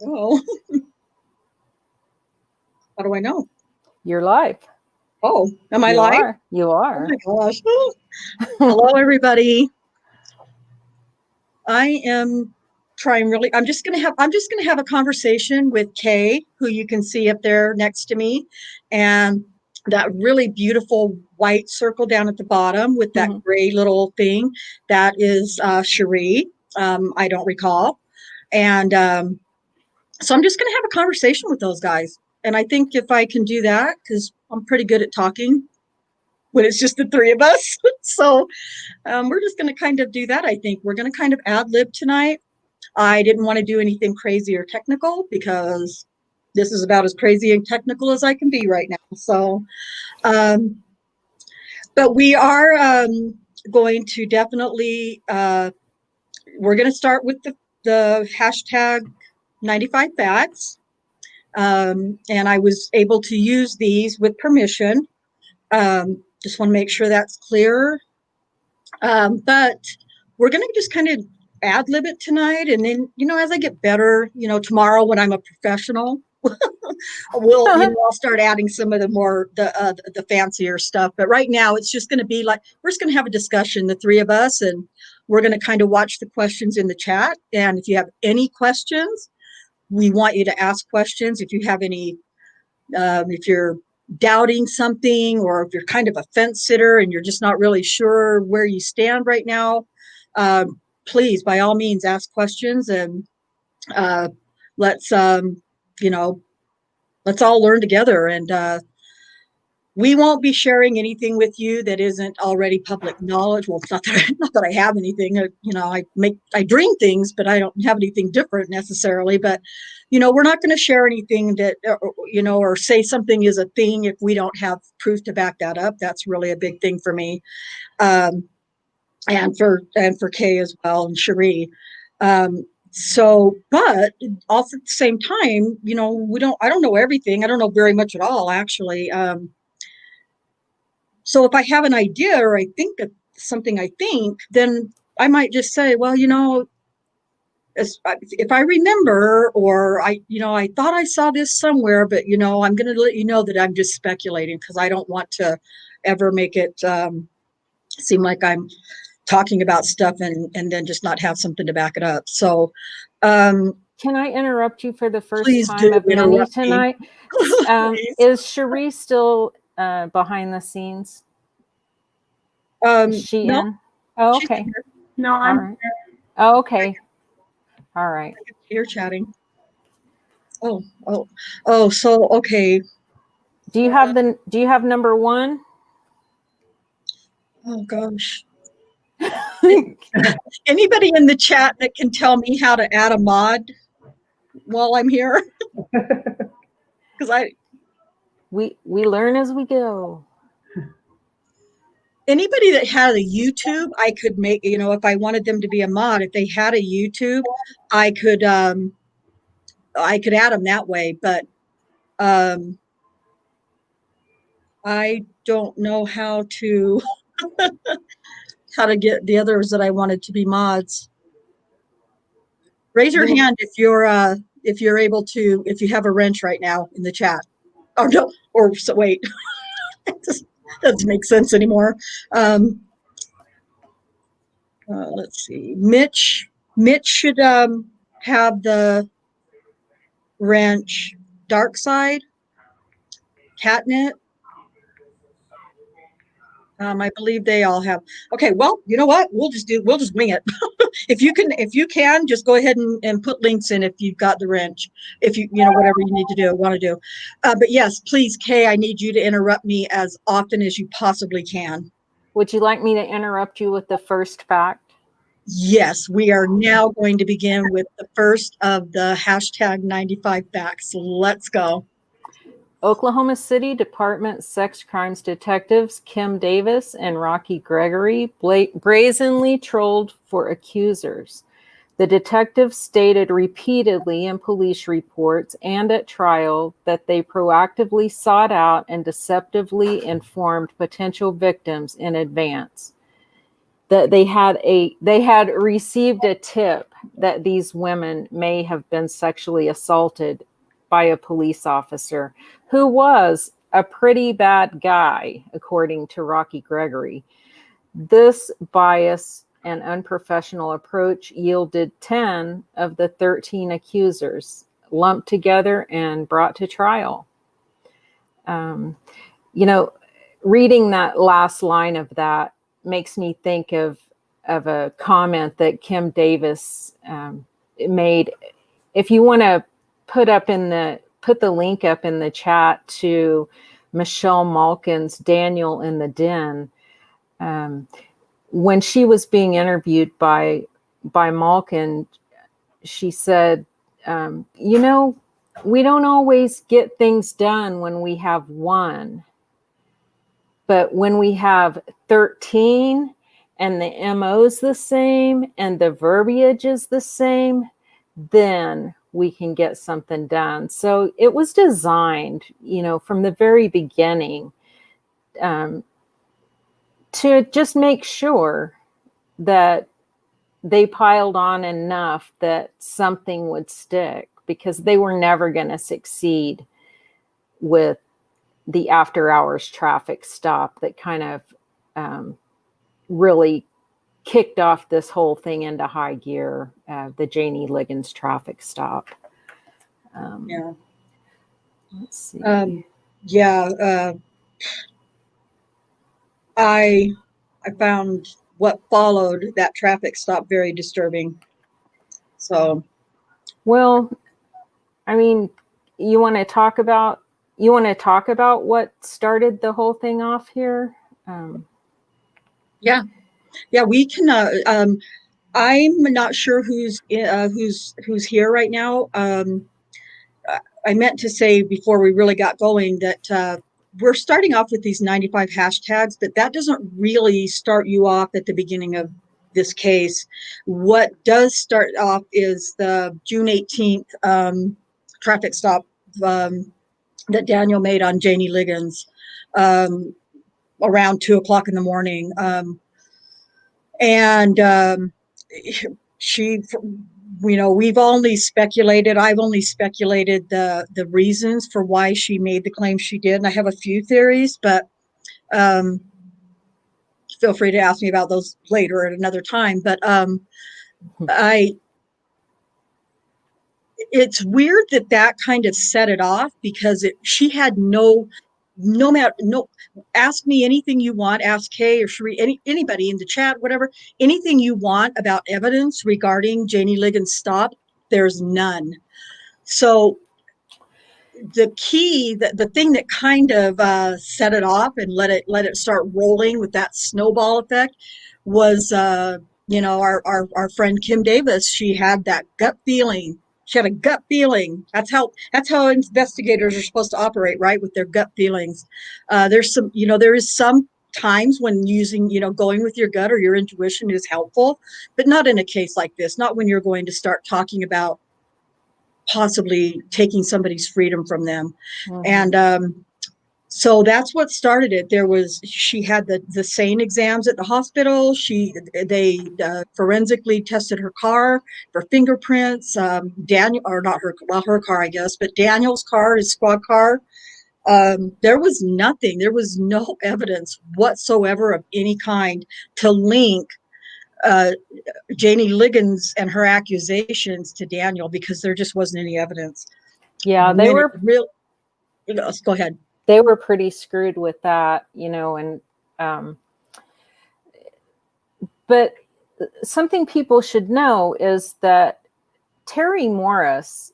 Oh, how do I know? You're live. Oh, am I You live? are. You are. Oh my gosh. Hello, everybody. I am trying really. I'm just gonna have a conversation with Kay, who you can see up there next to me, and that really beautiful white circle down at the bottom with that gray little thing. That is Sherry. I don't recall, and so I'm just gonna have a conversation with those guys. And I think if I can do that, because I'm pretty good at talking when it's just the three of us. So we're just going to kind of do that. I think we're going to kind of ad lib tonight. I didn't want to do anything crazy or technical because this is about as crazy and technical as I can be right now. So, but we are going to definitely, we're going to start with the hashtag 95 facts. And I was able to use these with permission. Just want to make sure that's clear. But we're going to just kind of ad lib it tonight. And then, as I get better, tomorrow when I'm a professional, I'll start adding some of the fancier stuff. But right now it's just going to be like, we're just going to have a discussion, the three of us, and we're going to kind of watch the questions in the chat. And if you have any questions, we want you to ask questions. If you have any, if you're doubting something, or if you're kind of a fence sitter and you're just not really sure where you stand right now, please, by all means, ask questions, and let's let's all learn together. And we won't be sharing anything with you that isn't already public knowledge. Well, it's not that I have anything. I dream things, but I don't have anything different necessarily. But we're not going to share anything that or say something is a thing if we don't have proof to back that up. That's really a big thing for me, and for Kay as well, and Sherry. So, but also at the same time, I don't know everything. I don't know very much at all, actually. So if I have an idea, or I think something then I might just say, well, if I remember, or I thought I saw this somewhere, but I'm going to let you know that I'm just speculating, because I don't want to ever make it seem like I'm talking about stuff and then just not have something to back it up. So, can I interrupt you for the first time of many tonight? Is Sherry still behind the scenes? Is she no. in? Oh, okay. No, I'm right. Oh, okay. All right. You're chatting. Oh, so okay. Do you have number one? Oh gosh. Anybody in the chat that can tell me how to add a mod while I'm here? Because we learn as we go. Anybody that had a YouTube, I could make, if I wanted them to be a mod, if they had a YouTube, I could add them that way. But I don't know how to get the others that I wanted to be mods. Raise your hand if you're able to, if you have a wrench right now in the chat. Oh no, or so wait. This doesn't make sense anymore. Let's see. Mitch should have the wrench. Dark side, catnip. I believe they all have. Okay, well, you know what? We'll just wing it. If you can, just go ahead and put links in if you've got the wrench. If whatever you need to want to do. But yes, please, Kay, I need you to interrupt me as often as you possibly can. Would you like me to interrupt you with the first fact? Yes, we are now going to begin with the first of the hashtag 95 facts. Let's go. Oklahoma City Department Sex Crimes detectives Kim Davis and Rocky Gregory brazenly trolled for accusers. The detectives stated repeatedly in police reports and at trial that they proactively sought out and deceptively informed potential victims in advance. that they had received a tip that these women may have been sexually assaulted by a police officer who was a pretty bad guy, according to Rocky Gregory. This bias and unprofessional approach yielded 10 of the 13 accusers lumped together and brought to trial. Reading that last line of that makes me think of a comment that Kim Davis made. If you want to put the link up in the chat to Michelle Malkin's Daniel in the Den, when she was being interviewed by Malkin, she said, we don't always get things done when we have one. But when we have 13 and the MO's the same and the verbiage is the same, then we can get something done. So it was designed, from the very beginning, to just make sure that they piled on enough that something would stick, because they were never going to succeed with the after hours traffic stop that kind of really kicked off this whole thing into high gear, the Janie Liggins traffic stop. Let's see. I found what followed that traffic stop very disturbing. So, well, I mean, you want to talk about what started the whole thing off here? Yeah, we can. I'm not sure who's here right now. I meant to say before we really got going that we're starting off with these 95 hashtags, but that doesn't really start you off at the beginning of this case. What does start off is the June 18th traffic stop that Daniel made on Janie Liggins around 2:00 in the morning. She, we've only speculated. I've only speculated the reasons for why she made the claim she did. And I have a few theories, but feel free to ask me about those later at another time. But it's weird that kind of set it off, because she had no ask me anything you want, ask Kay or Sherry, anybody in the chat, whatever, anything you want about evidence regarding Janie Liggins' stop, there's none. So the key, the thing that kind of set it off and let it start rolling with that snowball effect was our friend Kim Davis. She had that gut feeling. She had a gut feeling. That's how investigators are supposed to operate, right? With their gut feelings. There is some times when using, going with your gut or your intuition is helpful, but not in a case like this. Not when you're going to start talking about possibly taking somebody's freedom from them. Mm-hmm. And so that's what started it. She had the sane exams at the hospital. They forensically tested her car for fingerprints. Her car, I guess, but Daniel's car, his squad car. There was nothing. There was no evidence whatsoever of any kind to link Janie Liggins and her accusations to Daniel, because there just wasn't any evidence. Yeah, they were real. Go ahead. They were pretty screwed with that, but something people should know is that Terry Morris,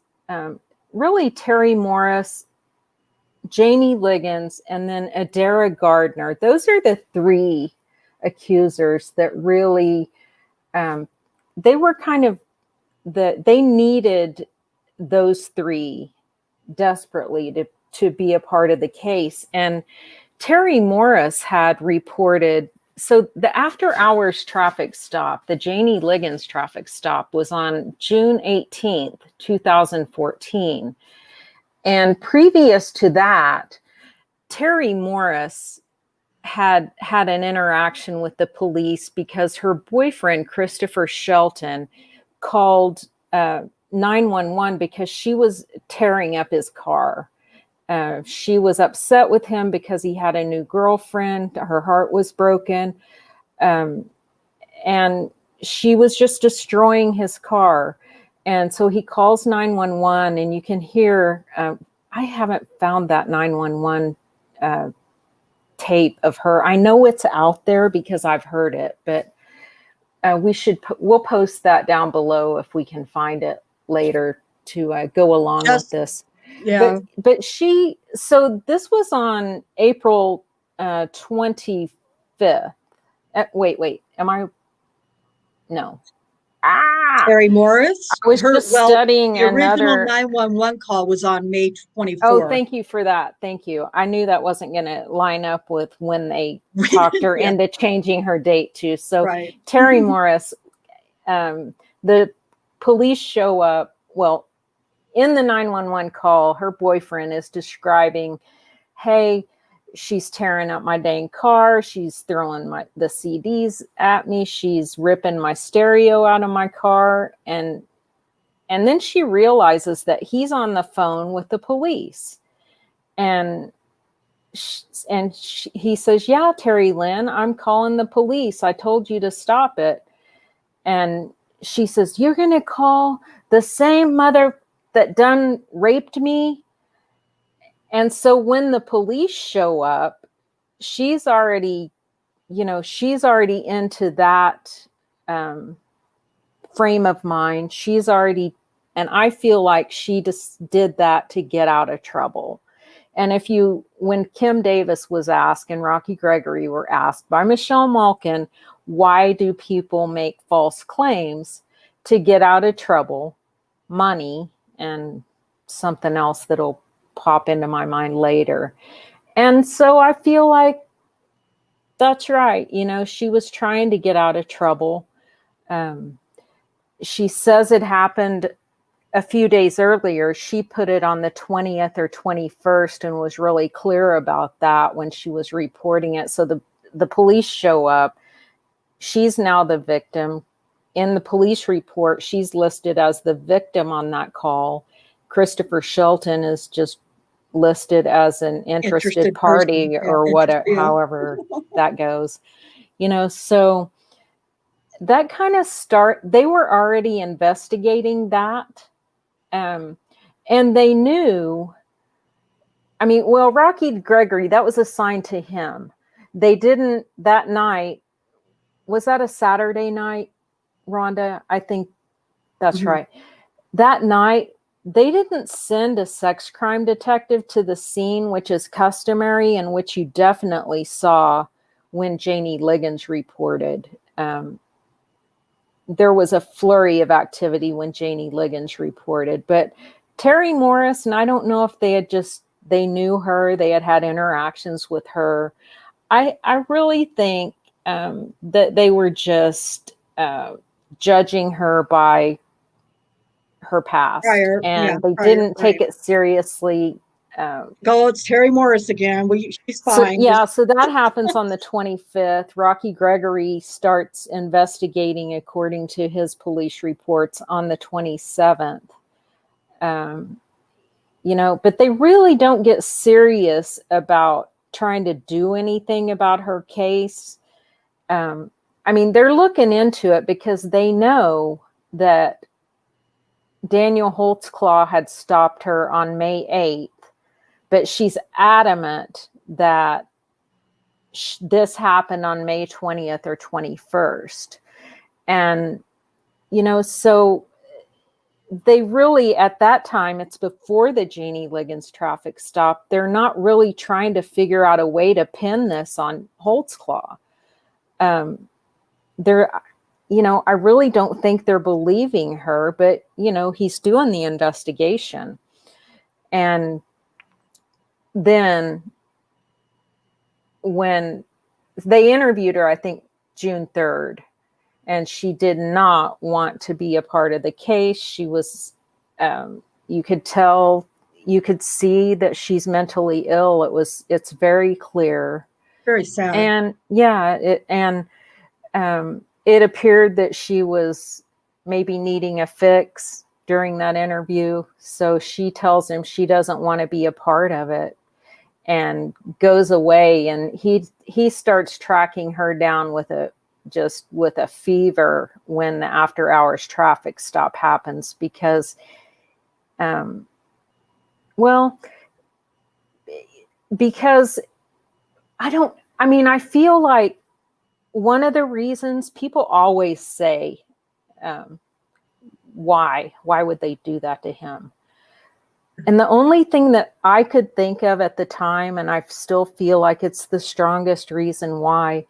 Janie Liggins, and then Adara Gardner, those are the three accusers that really, they were kind of they needed those three desperately to be a part of the case. And Terry Morris had reported, so the after hours traffic stop, the Janie Liggins traffic stop, was on June 18th, 2014. And previous to that, Terry Morris had an interaction with the police because her boyfriend, Christopher Shelton, called 911 because she was tearing up his car. She was upset with him because he had a new girlfriend. Her heart was broken. And she was just destroying his car. And so he calls 911, and you can hear, I haven't found that 911 tape of her. I know it's out there because I've heard it, but we'll post that down below if we can find it later to go along with this. Yeah. But so this was on April 25th. Wait, am I? No. Terry Morris. I was just studying the original another 911 call was on May 24th. Oh, thank you for that. Thank you. I knew that wasn't going to line up with when they talked her into changing her date too. So Terry Morris, the police show up. Well, in the 911 call, her boyfriend is describing, hey, she's tearing up my dang car. She's throwing the CDs at me. She's ripping my stereo out of my car. And then she realizes that he's on the phone with the police. And he says, yeah, Terry Lynn, I'm calling the police. I told you to stop it. And she says, you're going to call the same mother that done raped me? And so when the police show up, she's already into that frame of mind. She's already, and I feel like she just did that to get out of trouble. And when Kim Davis was asked and Rocky Gregory were asked by Michelle Malkin, why do people make false claims? To get out of trouble, money, and something else that'll pop into my mind later. And so I feel like that's right. She was trying to get out of trouble. She says it happened a few days earlier. She put it on the 20th or 21st and was really clear about that when she was reporting it. So the police show up. She's now the victim. In the police report, she's listed as the victim on that call. Christopher Shelton is just listed as an interested party person, or whatever, however that goes. So that kind of they were already investigating that. And they knew, Rocky Gregory, that was assigned to him. They didn't, that night, was that a Saturday night, Rhonda? I think that's right. That night, they didn't send a sex crime detective to the scene, which is customary and which you definitely saw when Janie Liggins reported. There was a flurry of activity when Janie Liggins reported, but Terry Morris, and I don't know if they knew her, they had interactions with her. I really think that they were just judging her by her past, and they didn't take it seriously. It's Terry Morris again. She's fine. So that happens on the 25th. Rocky Gregory starts investigating according to his police reports on the 27th. But they really don't get serious about trying to do anything about her case. They're looking into it because they know that Daniel Holtzclaw had stopped her on May 8th, but she's adamant that this happened on May 20th or 21st. And, so they really, at that time, it's before the Janie Liggins traffic stop, they're not really trying to figure out a way to pin this on Holtzclaw. I really don't think they're believing her, but, he's doing the investigation. And then when they interviewed her, I think June 3rd, and she did not want to be a part of the case. She was, you could see that she's mentally ill. It's very clear. Very sad. And yeah, it appeared that she was maybe needing a fix during that interview. So she tells him she doesn't want to be a part of it and goes away. And he starts tracking her down with a fever when the after hours traffic stop happens, because, because I feel like one of the reasons people always say, why would they do that to him? And the only thing that I could think of at the time, and I still feel like it's the strongest reason why,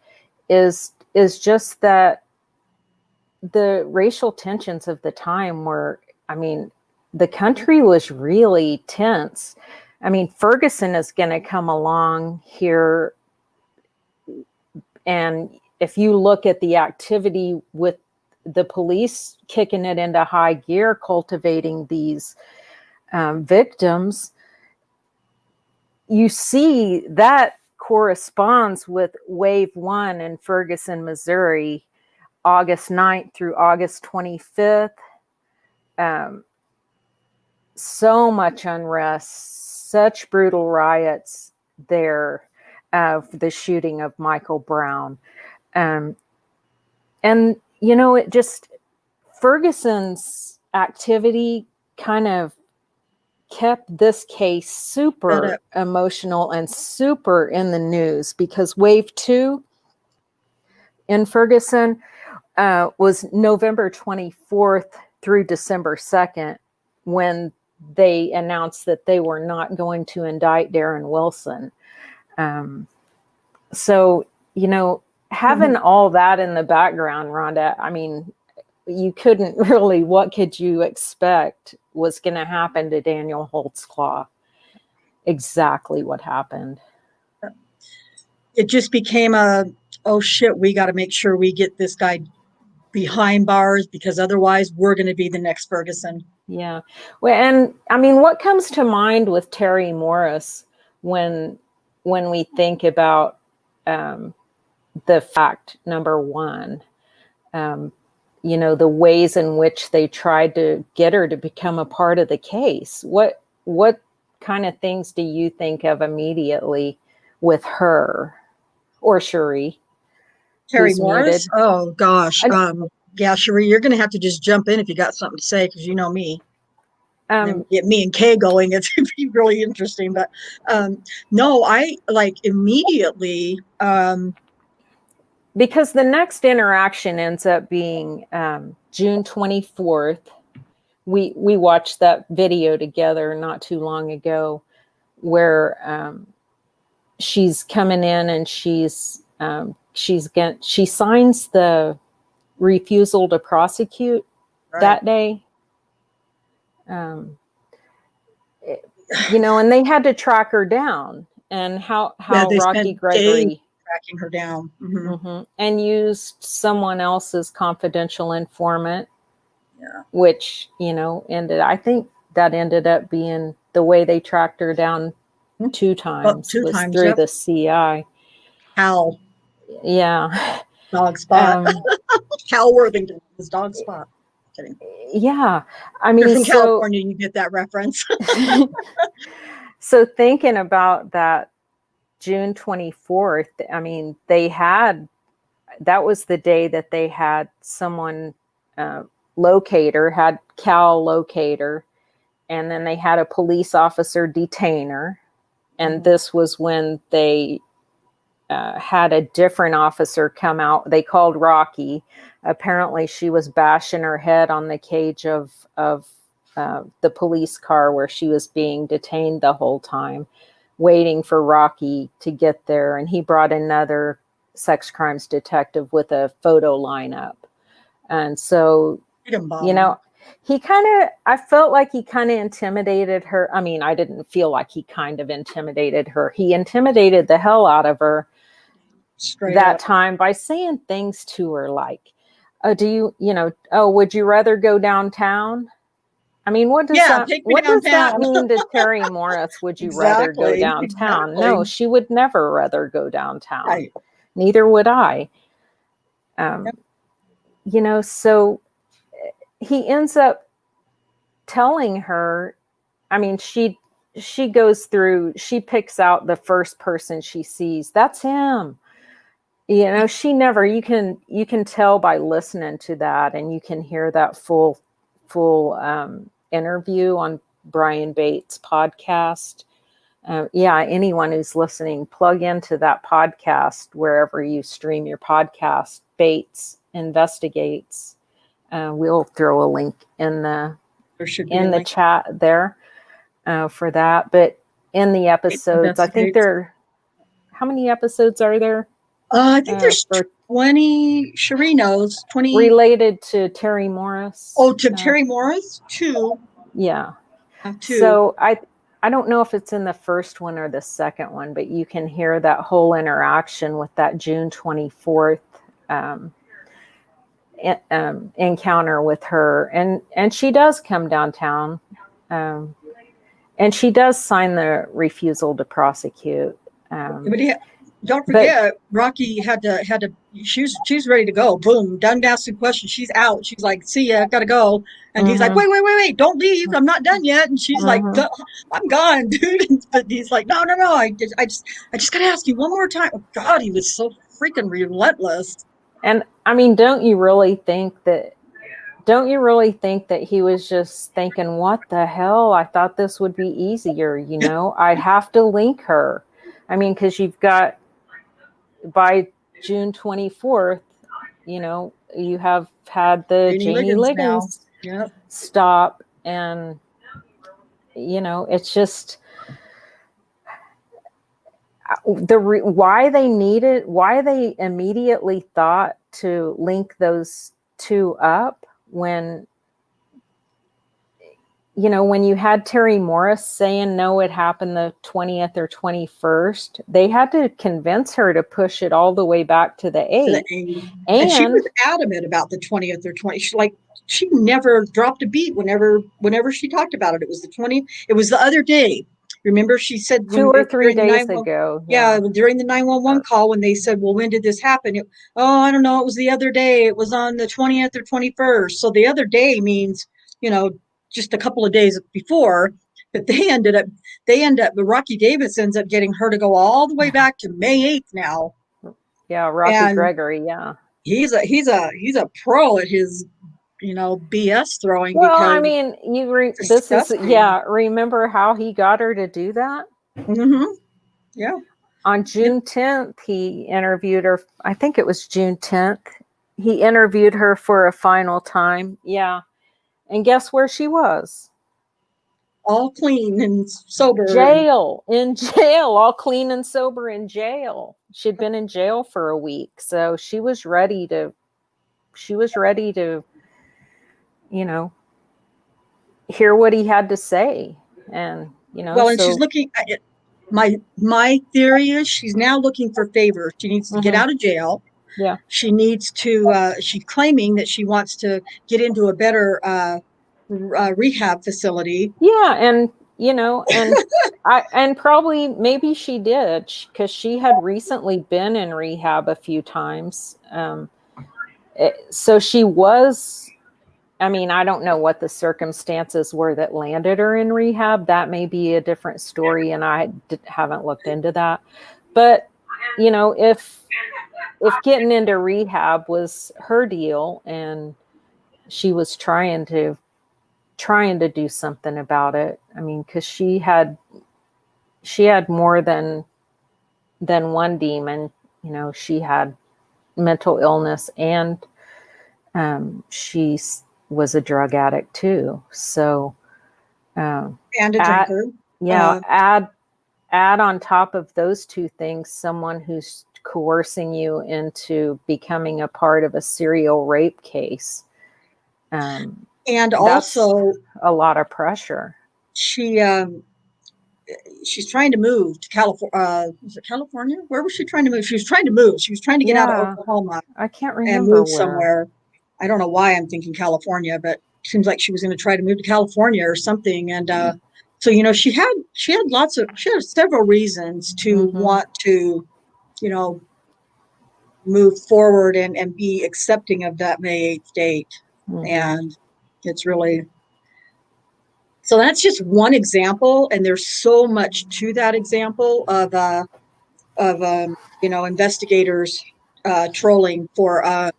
is just that the racial tensions of the time were, the country was really tense. Ferguson is going to come along here, and if you look at the activity with the police kicking it into high gear, cultivating these victims, you see that corresponds with Wave 1 in Ferguson, Missouri, August 9th through August 25th. So much unrest, such brutal riots there, the shooting of Michael Brown. And, it just, Ferguson's activity kind of kept this case super emotional and super in the news, because Wave 2 in Ferguson was November 24th through December 2nd, when they announced that they were not going to indict Darren Wilson. So, having all that in the background, Rhonda, you couldn't really, what could you expect was going to happen to Daniel Holtzclaw? Exactly what happened. It just became oh shit, we got to make sure we get this guy behind bars, because otherwise we're going to be the next Ferguson. Yeah. Well, and what comes to mind with Terry Morris when we think about the fact, number one, the ways in which they tried to get her to become a part of the case. What kind of things do you think of immediately with her or Sherry? Terry Morris? Muted? Oh gosh. Yeah, Sherry, you're going to have to just jump in if you got something to say, because you know me. Get me and Kay going. It's going to be really interesting. But no, I immediately. Because the next interaction ends up being June 24th. We watched that video together not too long ago, where she's coming in and she signs the refusal to prosecute that day. And they had to track her down, and how Rocky Gregory tracking her down, and used someone else's confidential informant, which ended up being the way they tracked her down two times through the CI. Hal. Yeah. Dog Spot. Hal Worthington was Dog Spot. Kidding. Yeah. You're from California, you get that reference. So thinking about that June 24th, that was the day that they had someone had Cal locator, and then they had a police officer detain her. And this was when they had a different officer come out. They called Rocky. Apparently she was bashing her head on the cage of the police car where she was being detained the whole time, waiting for Rocky to get there. And he brought another sex crimes detective with a photo lineup. And so, I felt like he kind of intimidated her. I didn't feel like he kind of intimidated her. He intimidated the hell out of her time by saying things to her like, would you rather go downtown? I mean, what does Yeah, that take me what does that downtown. mean to Terry Morris? Would you rather go Exactly. downtown? No, Exactly. she would never rather go downtown. Right. Neither would I. Yep. You know, so he ends up telling her, I mean, she goes through, she picks out the first person she sees. That's him. You know, she never, you can tell by listening to that, and you can hear that full interview on Brian Bates' podcast. Yeah, anyone who's listening, plug into that podcast wherever you stream your podcast. Bates Investigates. We'll throw a link in the There should be a link. chat there for that. But in the episodes, I think how many episodes are there? I think there's 20. Sherry knows 20 related to Terry Morris. Oh, to Terry Morris, 2. Yeah. 2. So I don't know if it's in the first one or the second one, but you can hear that whole interaction with that June 24th encounter with her, and she does come downtown, and she does sign the refusal to prosecute. But don't forget, Rocky had to. She's ready to go. Boom, done asking questions. She's out. She's like, "See ya, gotta go." And he's like, "Wait, don't leave. I'm not done yet." And she's like, "I'm gone, dude." But he's like, "No. I just gotta ask you one more time." Oh, God, he was so freaking relentless. And I mean, don't you really think that he was just thinking, what the hell? I thought this would be easier, you know? I'd have to link her. I mean, because you've got, by June 24th, you know, you have had the Janie Liggins stop, and, you know, it's just why they immediately thought to link those two up when, you know, when you had Terry Morris saying, no, it happened the 20th or 21st, they had to convince her to push it all the way back to the 8th. And she was adamant about the 20th or 20th. She never dropped a beat whenever she talked about it. It was the 20th. It was the other day. Remember, she said 2 or 3 days ago. Yeah, during the 911 call when they said, well, when did this happen? I don't know. It was the other day. It was on the 20th or 21st. So the other day means, you know, just a couple of days before. But they end up, Rocky Davis ends up getting her to go all the way back to May 8th now. Yeah, Rocky Gregory, yeah. He's a pro at his, you know, BS throwing. Well, I mean, remember how he got her to do that? Mm-hmm. Yeah. On June 10th, he interviewed her. I think it was June 10th. He interviewed her for a final time. Yeah. And guess where she was? All clean and sober. In jail, all clean and sober in jail. She'd been in jail for a week. So she was ready to, you know, hear what he had to say. And, you know, well, and she's looking at it. My theory is she's now looking for favors. She needs to get out of jail. Yeah. She needs to, she's claiming that she wants to get into a better rehab facility. Yeah. And, you know, and and probably maybe she did, because she had recently been in rehab a few times. So she was, I mean, I don't know what the circumstances were that landed her in rehab. That may be a different story, and I haven't looked into that. But, you know, if getting into rehab was her deal and she was trying to do something about it, I mean, because she had more than one demon. You know, she had mental illness, and she was a drug addict too. So, and a drinker. Add on top of those two things, someone who's coercing you into becoming a part of a serial rape case. And also a lot of pressure. She's trying to move to California. Was it California? Where was she trying to move? She was trying to move. She was trying to get out of Oklahoma. I can't remember and move somewhere. I don't know why I'm thinking California, but seems like she was going to try to move to California or something. And so, you know, she had several reasons to want to, you know, move forward and be accepting of that May 8th date. And it's really, so that's just one example. And there's so much to that example of you know, investigators trolling for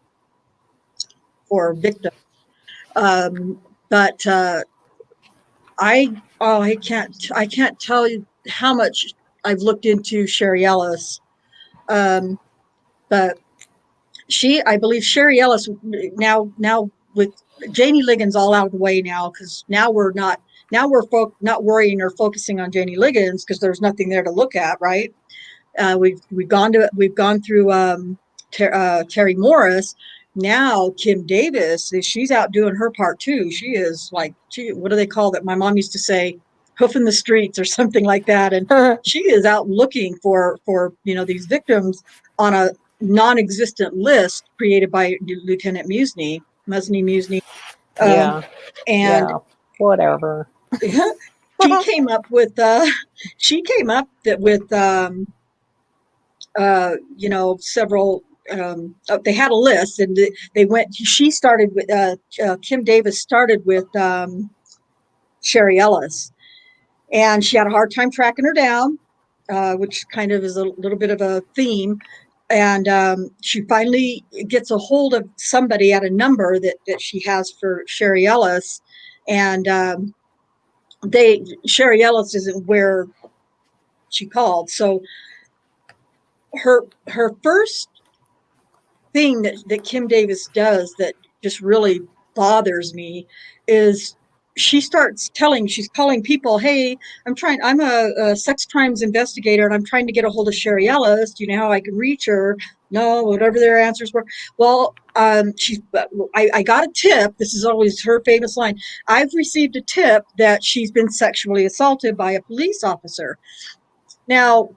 victims. But I can't tell you how much I've looked into Sherry Ellis. But I believe Sherry Ellis now with Janie Liggins all out of the way now, because now we're not worrying or focusing on Janie Liggins because there's nothing there to look at, right? We've gone through Terry Morris. Now Kim Davis, she's out doing her part too. She is like, what do they call that? My mom used to say, hoofing the streets or something like that. And she is out looking for you know, these victims on a non-existent list created by Lieutenant Musney. Yeah. And Whatever. she came up with you know, several. They had a list, and she started with Kim Davis started with Sherry Ellis, and she had a hard time tracking her down, which kind of is a little bit of a theme. And she finally gets a hold of somebody at a number that she has for Sherry Ellis, and Sherry Ellis isn't where she called. So her first thing that Kim Davis does that just really bothers me is she's calling people, hey, I'm a sex crimes investigator and I'm trying to get a hold of Sherry Ellis. Do you know how I can reach her? No, whatever their answers were. Well, I got a tip. This is always her famous line. I've received a tip that she's been sexually assaulted by a police officer. Now,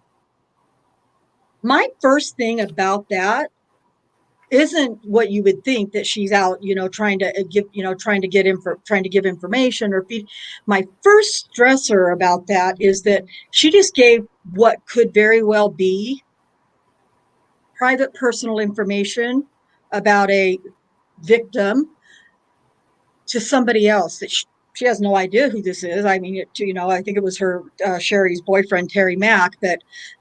my first thing about that isn't what you would think, that she's out, you know, trying to give information or feed. My first stressor about that is that she just gave what could very well be private personal information about a victim to somebody else that she has no idea who this is. I mean, you know, I think it was her Sherry's boyfriend, Terry Mack,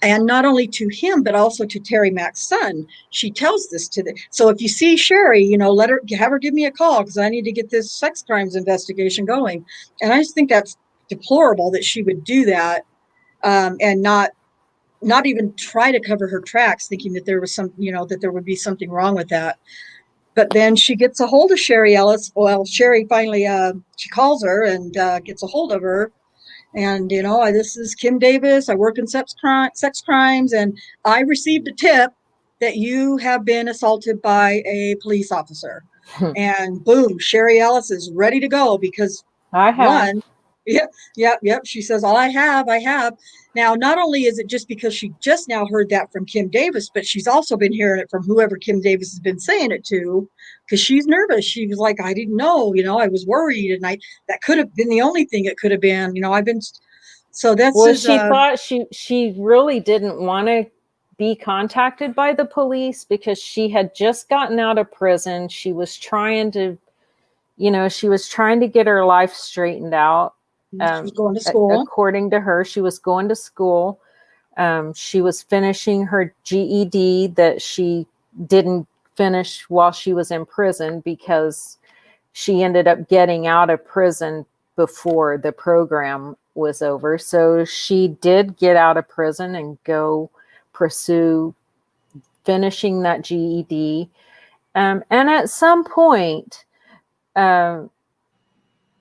and not only to him, but also to Terry Mack's son. She tells this to so if you see Sherry, you know, have her give me a call because I need to get this sex crimes investigation going. And I just think that's deplorable that she would do that, and not even try to cover her tracks, thinking that there was that there would be something wrong with that. But then she gets a hold of Sherry Ellis. Well, Sherry finally, she calls her and gets a hold of her. And, you know, this is Kim Davis. I work in sex crimes. And I received a tip that you have been assaulted by a police officer. And boom, Sherry Ellis is ready to go because I have. Yep. She says, all I have. Now, not only is it just because she just now heard that from Kim Davis, but she's also been hearing it from whoever Kim Davis has been saying it to, because she's nervous. She was like, I didn't know, you know, I was worried, and that could have been the only thing it could have been, you know, so that's. Well, she thought she really didn't want to be contacted by the police because she had just gotten out of prison. She was trying to get her life straightened out. She was going to school. According to her, she was going to school. She was finishing her GED that she didn't finish while she was in prison because she ended up getting out of prison before the program was over. So she did get out of prison and go pursue finishing that GED. And at some point,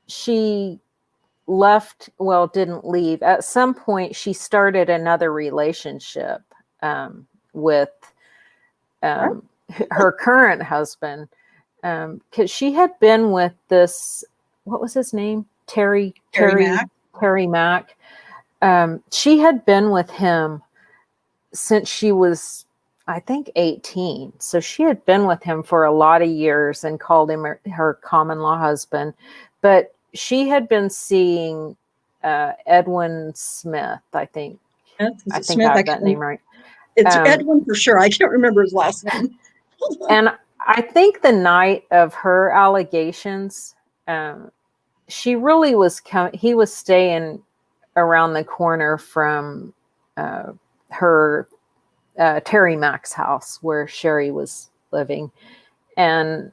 she didn't leave. At some point, she started another relationship with her current husband, because she had been with this, what was his name? Terry Mack. She had been with him since she was I think 18. So she had been with him for a lot of years and called him her common law husband. But she had been seeing Edwin Smith, I think. I think I have that name right. It's Edwin for sure. I can't remember his last name. And I think the night of her allegations, she really was he was staying around the corner from her Terry Mack's house where Sherry was living. And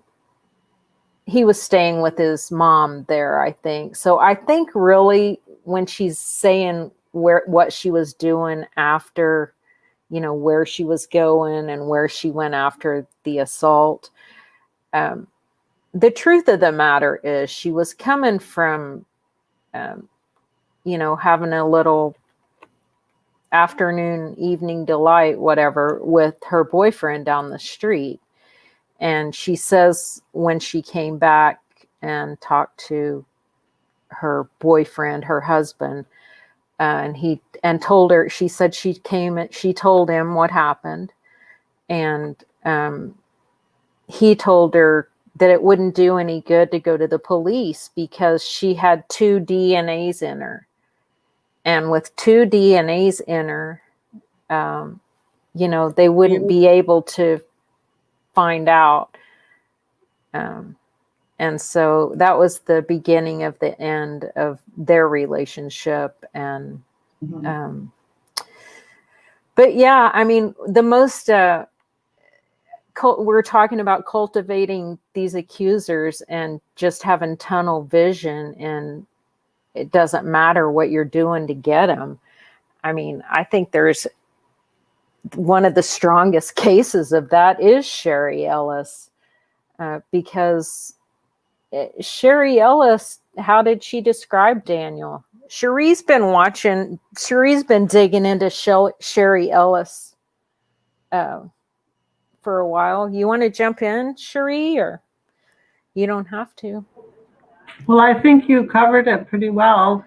he was staying with his mom there, I think. So I think really when she's saying what she was doing after, you know, where she was going and where she went after the assault, the truth of the matter is she was coming from, you know, having a little afternoon, evening delight, whatever, with her boyfriend down the street. And she says when she came back and talked to her boyfriend, her husband, and told her, she said she told him what happened. And he told her that it wouldn't do any good to go to the police because she had 2 DNAs in her. And with 2 DNAs in her, you know, they wouldn't be able to find out. And so that was the beginning of the end of their relationship. And, but yeah, I mean, the most, we're talking about cultivating these accusers and just having tunnel vision, and it doesn't matter what you're doing to get them. I mean, I think there's one of the strongest cases of that is Sherry Ellis, because Sherry Ellis, how did she describe Daniel? Sherry's been digging into Sherry Ellis for a while. You want to jump in, Sherry, or you don't have to? Well, I think you covered it pretty well.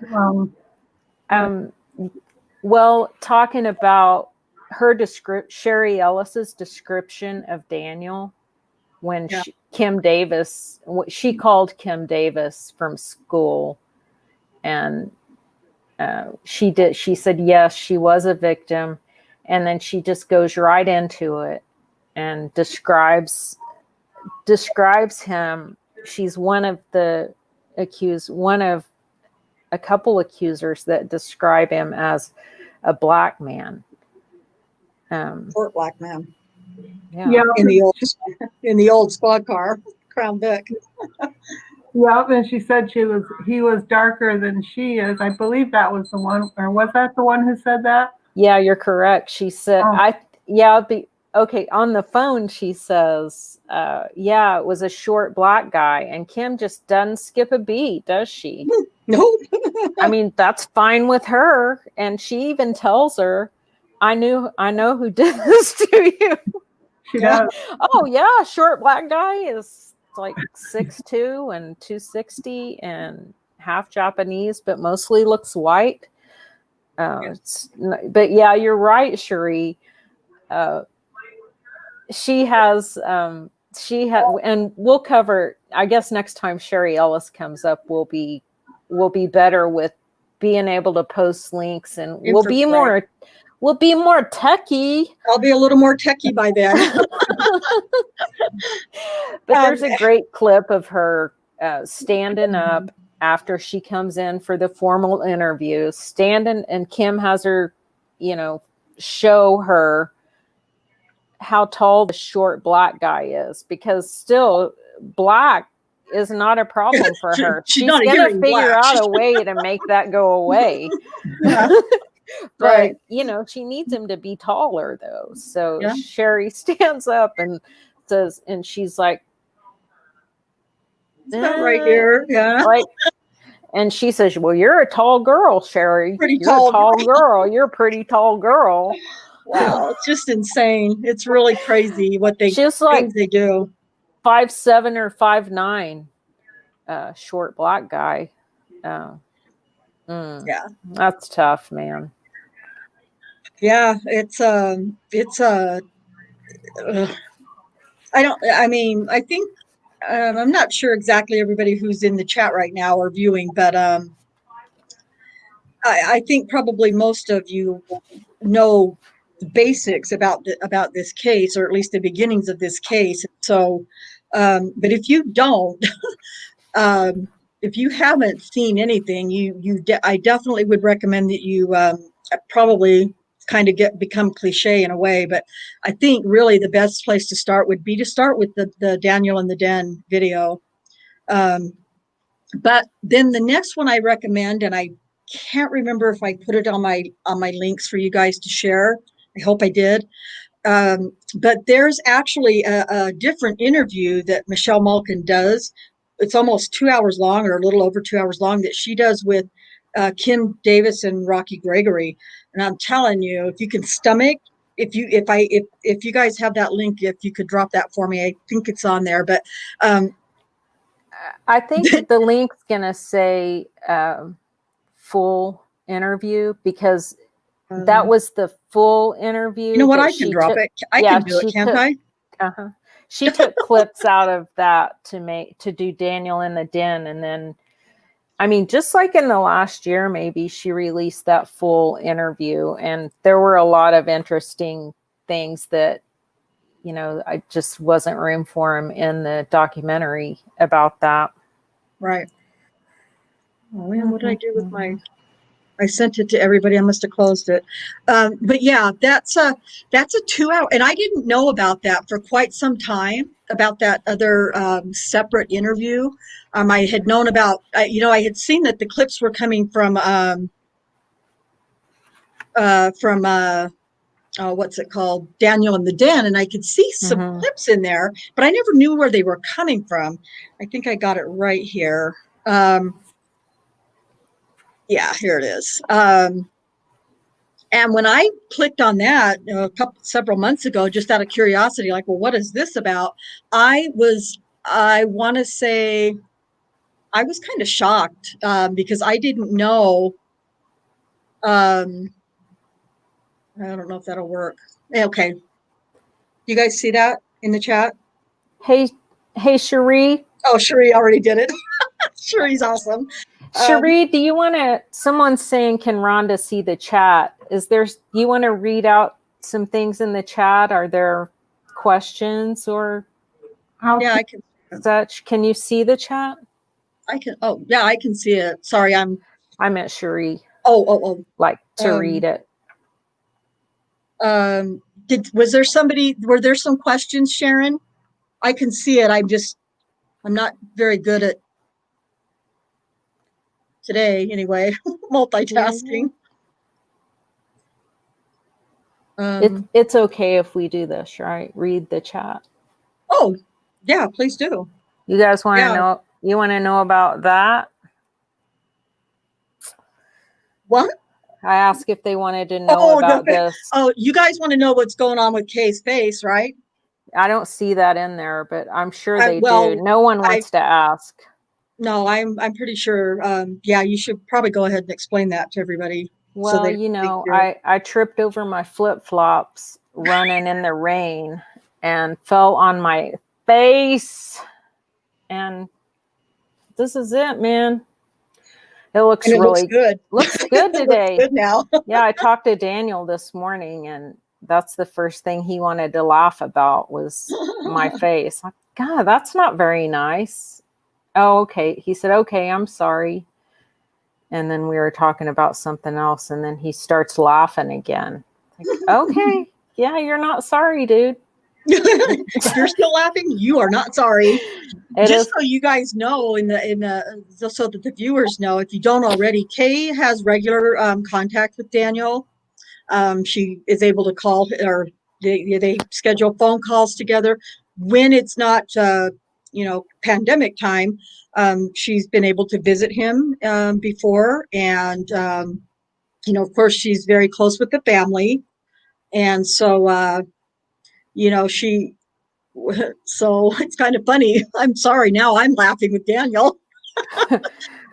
Well, talking about her Sherry Ellis's description of Daniel when Kim Davis, she called Kim Davis from school, and she said, yes, she was a victim. And then she just goes right into it and describes him. She's one of the accused, one of a couple accusers that describe him as a black man. Short black man. Yeah. In the old squad car, Crown Vic. Yeah, and she said he was darker than she is. I believe that was the one, or was that the one who said that? Yeah, you're correct. She said, okay. On the phone, she says, it was a short black guy. And Kim just doesn't skip a beat, does she? Nope. I mean, that's fine with her. And she even tells her, I know who did this to you. She does. Oh yeah, short black guy is like 6'2" and 260 and half Japanese, but mostly looks white. But yeah, you're right, Sherry. She has, and we'll cover, I guess next time Sherry Ellis comes up, we'll be better with being able to post links, and we'll be more techie. I'll be a little more techie by then. But there's a great clip of her standing up after she comes in for the formal interview, standing, and Kim has her, show her how tall the short black guy is, because still black is not a problem for her. She's going to figure out a way to make that go away. Yeah. But, she needs him to be taller, though. So Sherry stands up and says, and she's like, right here. Yeah. And she says, well, you're a tall girl, Sherry. You're a tall girl. You're a pretty tall girl. Wow. It's just insane. It's really crazy what they do. 5'7" or 5'9", short black guy. Yeah. That's tough, man. Yeah. It's I think, I'm not sure exactly everybody who's in the chat right now or viewing, but I think probably most of you know the basics about this case, or at least the beginnings of this case. So, but if you don't, if you haven't seen anything, I definitely would recommend that you probably kind of become cliche in a way, but I think really the best place to start would be to start with the Daniel in the Den video. But then the next one I recommend, and I can't remember if I put it on my links for you guys to share. I hope I did. But there's actually a different interview that Michelle Malkin does. It's almost 2 hours long, or a little over 2 hours long, that she does with Kim Davis and Rocky Gregory. And I'm telling you, if you can stomach, if you guys have that link, if you could drop that for me, I think it's on there. But I think the link's gonna say full interview, because that was the full interview. You know what? I can drop it. I can do it, can't I? Uh-huh. She took clips out of that to do Daniel in the Den, and then, I mean, just like in the last year, maybe she released that full interview, and there were a lot of interesting things that, you know, I just wasn't room for him in the documentary about that. Right. Oh man, what did I do with my? I sent it to everybody. I must have closed it. But yeah, that's a 2 hour, and I didn't know about that for quite some time, about that other separate interview. I had known about, I had seen that the clips were coming from what's it called? Daniel in the Den, and I could see some clips in there, but I never knew where they were coming from. I think I got it right here. Yeah, here it is. And when I clicked on that several months ago, just out of curiosity, like, well, what is this about? I want to say, I was kind of shocked because I didn't know. I don't know if that'll work. Okay. You guys see that in the chat? Hey, Sherry. Oh, Sherry already did it. Sherry's awesome. Sherry, do you want to, someone's saying, can Rhonda see the chat? You want to read out some things in the chat? Are there questions or yeah, I can. Such? Can you see the chat? I can. Oh, yeah, I can see it. Sorry, I meant Sherry. Oh. Like to read it. Were there some questions, Sharon? I can see it. I'm not very good at today anyway, multitasking. It's okay if we do this, right? Read the chat. Oh, yeah, please do. You guys want to know? You want to know about that? What? I asked if they wanted to know about this. Oh, you guys want to know what's going on with Kay's face, right? I don't see that in there, but I'm sure they do. No one wants to ask. No, I'm pretty sure. Yeah, you should probably go ahead and explain that to everybody. Well, I tripped over my flip-flops running in the rain and fell on my face. And this is it, man. It looks really good. Looks good today. Looks good now. Yeah, I talked to Daniel this morning, and that's the first thing he wanted to laugh about was my face. Like, God, that's not very nice. Oh, okay. He said, okay, I'm sorry. And then we were talking about something else, and then he starts laughing again. Like, okay, yeah, you're not sorry, dude. If you're still laughing, you are not sorry. Just so you guys know, so that the viewers know, if you don't already, Kay has regular contact with Daniel. She is able to call, or they schedule phone calls together when it's not pandemic time. She's been able to visit him before, and of course she's very close with the family, and so so it's kind of funny. I'm sorry, now I'm laughing with Daniel.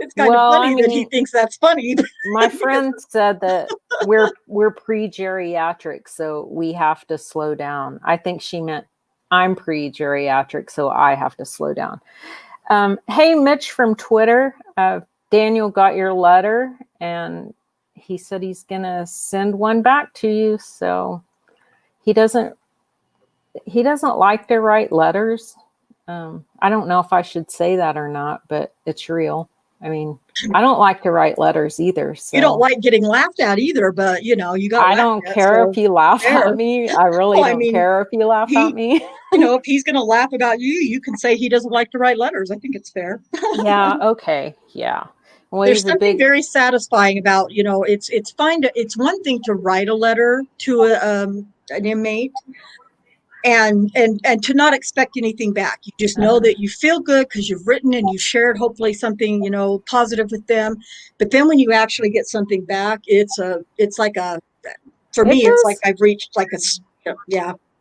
It's kind of funny that he thinks that's funny. My friend said that we're pre-geriatric, so we have to slow down. I think she meant I'm pre-geriatric, so I have to slow down. Hey, Mitch from Twitter. Daniel got your letter, and he said he's gonna send one back to you. So he doesn't like to write letters. I don't know if I should say that or not, but it's real. I mean, I don't like to write letters either. So. You don't like getting laughed at either, but you got. I don't care if you laugh at me. I really don't care if you laugh at me. If he's going to laugh about you, you can say he doesn't like to write letters. I think it's fair. Yeah. Okay. Yeah. Well, there's something very satisfying about, it's fine to, it's one thing to write a letter to an inmate and to not expect anything back. You just know that you feel good because you've written and you shared hopefully something, positive with them. But then when you actually get something back, it's like it's like I've reached like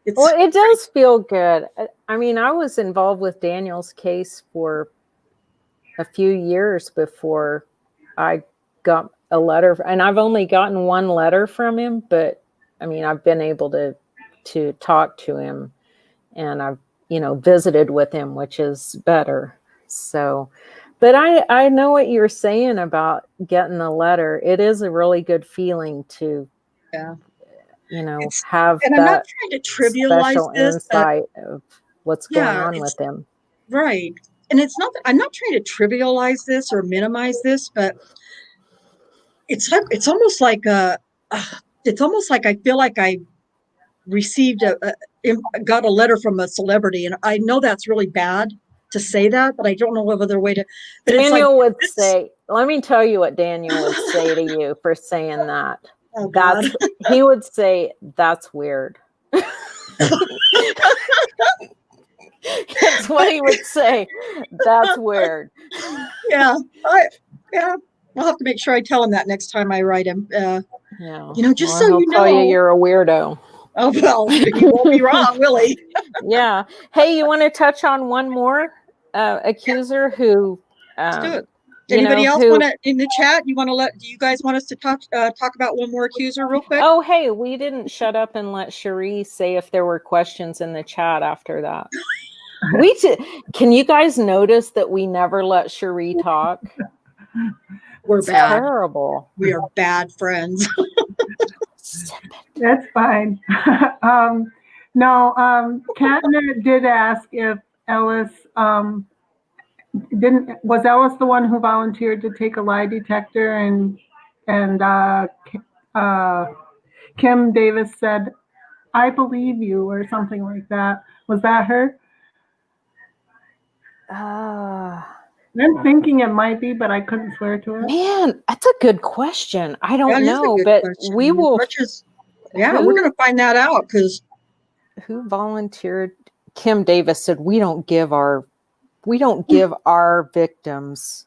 it does feel good. I mean, I was involved with Daniel's case for a few years before I got a letter, and I've only gotten one letter from him, but I mean, I've been able to talk to him, and I've, visited with him, which is better. So, but I know what you're saying about getting the letter. It is a really good feeling to, have and that I'm not trying to trivialize this insight of what's going on with him. Right. And I'm not trying to trivialize this or minimize this, but it's almost like I feel like I received got a letter from a celebrity, and I know that's really bad to say that, but I don't know of other way to. But Daniel would say, "Let me tell you what Daniel would say to you for saying that." Oh, God. He would say, "That's weird." That's what he would say. That's weird. Yeah. I'll have to make sure I tell him that next time I write him. Just so you know. Tell you you're a weirdo. Oh, well, he won't be wrong, will he? Yeah. Hey, you want to touch on one more accuser who? Let's do it. Anybody else want to in the chat? Do you guys want us to talk about one more accuser real quick? Oh, hey, we didn't shut up and let Sherry say if there were questions in the chat after that. Can you guys notice that we never let Sherry talk? It's bad. Terrible. We are bad friends. That's fine. Katner did ask if Ellis was Ellis the one who volunteered to take a lie detector, and Kim Davis said, "I believe you," or something like that. Was that her? I'm thinking it might be, but I couldn't swear to it. Man, that's a good question. I don't know, but we will. We're going to find that out, because who volunteered? Kim Davis said we don't give our victims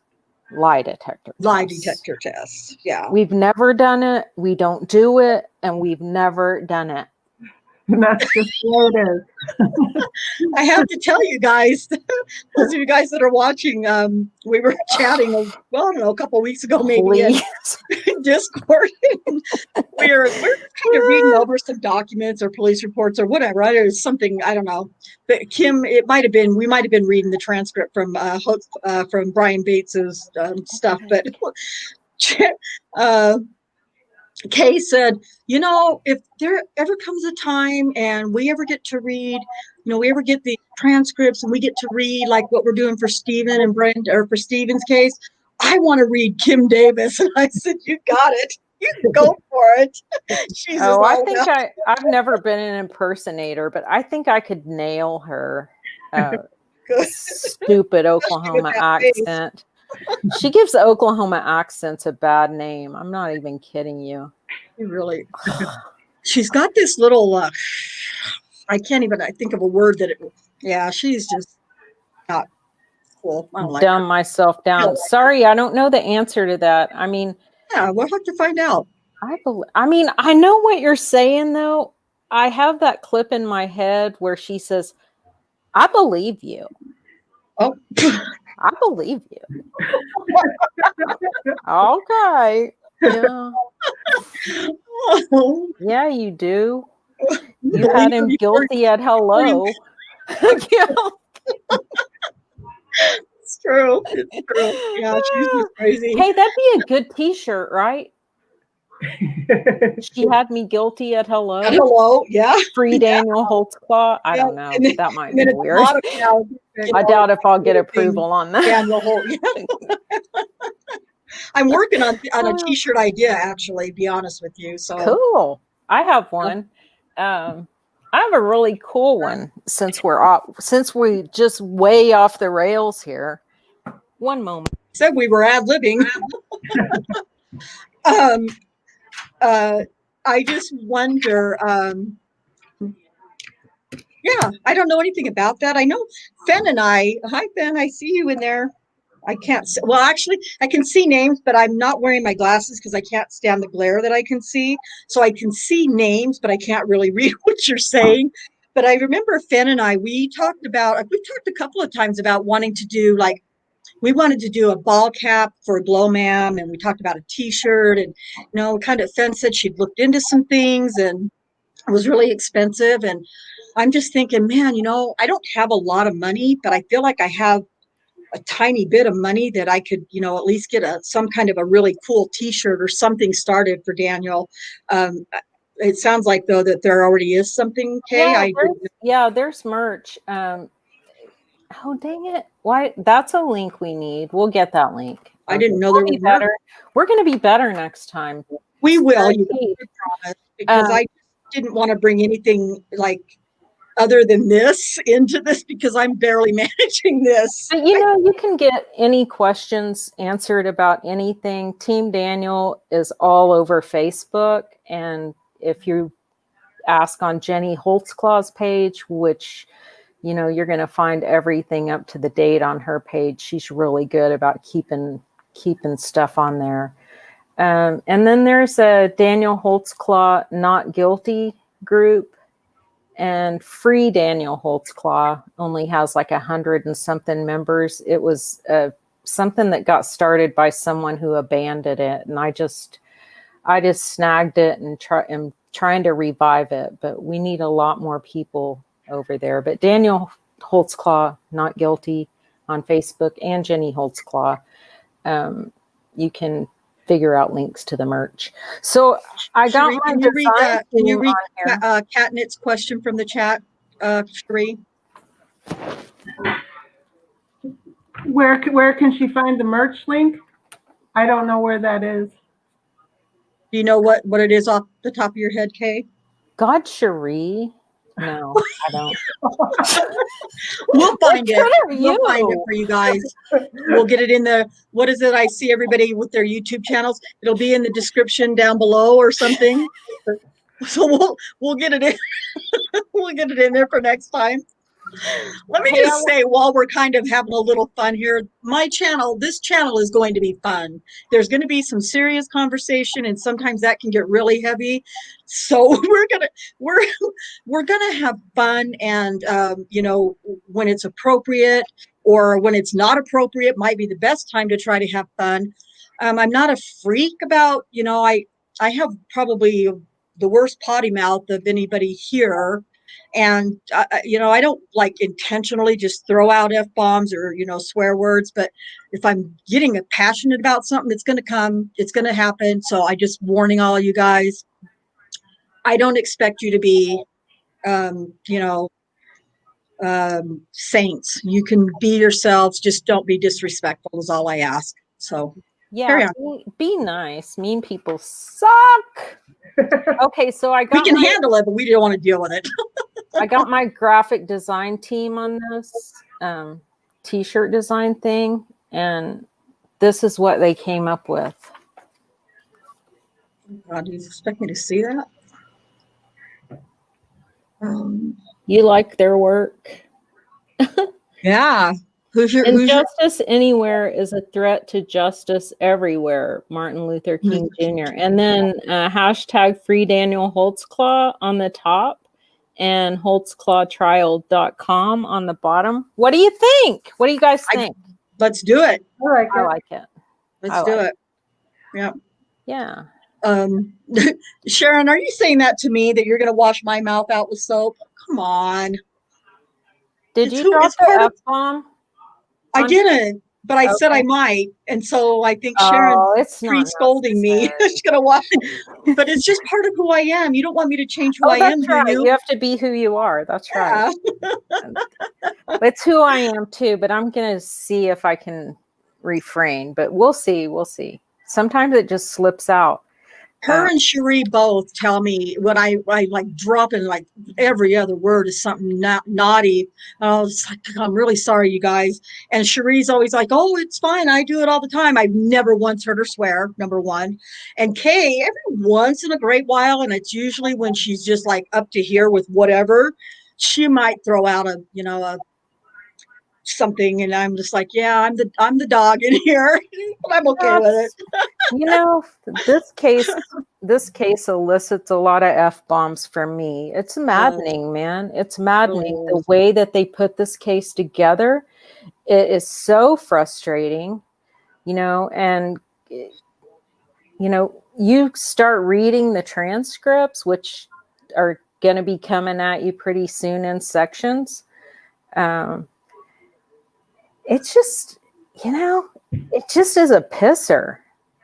lie detector tests. Yeah, we've never done it. We don't do it, and we've never done it. That's just what it is. I have to tell you guys, those of you guys that are watching, we were chatting, a couple of weeks ago, maybe in Discord. we're kind of reading over some documents or police reports or whatever. It's something, I don't know. But Kim, we might have been reading the transcript from Brian Bates's stuff. But Kay said, if there ever comes a time and we ever get to read, we ever get the transcripts and we get to read like what we're doing for Stephen and Brenda, or for Stephen's case, I want to read Kim Davis. And I said, you got it. You can go for it. I've never been an impersonator, but I think I could nail her stupid Oklahoma accent. She gives Oklahoma accents a bad name. I'm not even kidding you. Really. She's got this little, I can't even think of a word she's just not cool. I don't like dumb myself down. Sorry, I don't know the answer to that. I mean. Yeah, we'll have to find out. I know what you're saying, though. I have that clip in my head where she says, "I believe you." Oh. I believe you. Okay. Yeah. Yeah, you do. You had him guilty at hello. Yeah. It's true. It's true. Yeah, she's just crazy. Hey, that'd be a good T-shirt, right? She had me guilty at hello. At hello, yeah. Free Daniel Holtzclaw. I don't know. Then, that might be weird. I doubt if I'll get approval on that. Daniel Holt. Yeah. I'm working on a T-shirt idea, actually. Be honest with you. So cool. I have one. I have a really cool one. Since we just way off the rails here. One moment. Said we were ad-libbing. I just wonder. Yeah, I don't know anything about that. I know Fen and I. Hi, Fen. I see you in there. I can't. Well, actually, I can see names, but I'm not wearing my glasses because I can't stand the glare that I can see. So I can see names, but I can't really read what you're saying. But I remember Fen and I. We've talked a couple of times about wanting to do we wanted to do a ball cap for Glow Ma'am, and we talked about a T-shirt, and kind of Fen said she'd looked into some things, and it was really expensive. And I'm just thinking, man, I don't have a lot of money, but I feel like I have a tiny bit of money that I could, at least get some kind of a really cool T-shirt or something started for Daniel. It sounds like though that there already is something. Okay, there's merch. Oh, dang it. Why? That's a link we need. We'll get that link. I didn't know there was better. We're going to be better next time. We will. You promise, because I didn't want to bring anything other than this into this because I'm barely managing this. But you can get any questions answered about anything. Team Daniel is all over Facebook. And if you ask on Jenny Holtzclaw's page, which you're going to find everything up to the date on her page. She's really good about keeping stuff on there. And then there's a Daniel Holtzclaw Not Guilty group, and Free Daniel Holtzclaw only has 100 and something members. It was something that got started by someone who abandoned it, and I just snagged it and am trying to revive it. But we need a lot more people over there. But Daniel Holtzclaw Not Guilty on Facebook and Jenny Holtzclaw, you can figure out links to the merch. So I got Sherry, my can you read Catnit's question from the chat, Sherry? Where can she find the merch link? I don't know where that is. Do you know what it is off the top of your head, Kay? God, Sherry. No, I don't. We'll find it. We'll find it for you guys. We'll get it in the, what is it? I see everybody with their YouTube channels. It'll be in the description down below or something. So we'll get it in. We'll get it in there for next time. Let me just say, while we're kind of having a little fun here, this channel is going to be fun. There's going to be some serious conversation, and sometimes that can get really heavy. So we're gonna have fun, and when it's appropriate or when it's not appropriate, might be the best time to try to have fun. I'm not a freak about, I have probably the worst potty mouth of anybody here. And, I don't intentionally just throw out F-bombs or, swear words. But if I'm getting passionate about something, it's going to come. It's going to happen. So I just warning all you guys. I don't expect you to be, saints. You can be yourselves. Just don't be disrespectful is all I ask. So yeah, be nice. Mean people suck. Okay, so we can handle it, but we don't want to deal with it. I got my graphic design team on this T-shirt design thing, and this is what they came up with. God, do you expect me to see that? You like their work? Yeah. Injustice anywhere is a threat to justice everywhere. Martin Luther King Jr. And then hashtag Free Daniel Holtzclaw on the top and holtzclawtrial.com on the bottom. What do you think? What do you guys think? Let's do it. I like I it. like it. Let's do it. Yeah. Yeah. Sharon, are you saying that to me, that you're going to wash my mouth out with soap? Come on. Did you drop It's the part of, F-bomb? I didn't, but I said Okay. I might. And so I think Oh, Sharon's it's not pre-scolding me. necessary. She's going to wash it. But it's just part of who I am. You don't want me to change who Oh, I that's am, do right. you? You have to be who you are. That's right. Yeah. It's who I am too, but I'm going to see if I can refrain, but we'll see. We'll see. Sometimes it just slips out. Her and Cherie both tell me when I like drop in like every other word is something naughty. I was like, I'm really sorry, you guys. And Cherie's always like, oh, it's fine. I do it all the time. I've never once heard her swear, number one. And Kay, every once in a great while, and it's usually when she's just like up to here with whatever, she might throw out a, a something, and I'm just like, yeah, I'm the dog in here, but I'm okay with it. This case elicits a lot of F-bombs from me. It's maddening, man. It's maddening. The way that they put this case together, it is so frustrating, and you start reading the transcripts, which are going to be coming at you pretty soon in sections. It's just, it just is a pisser.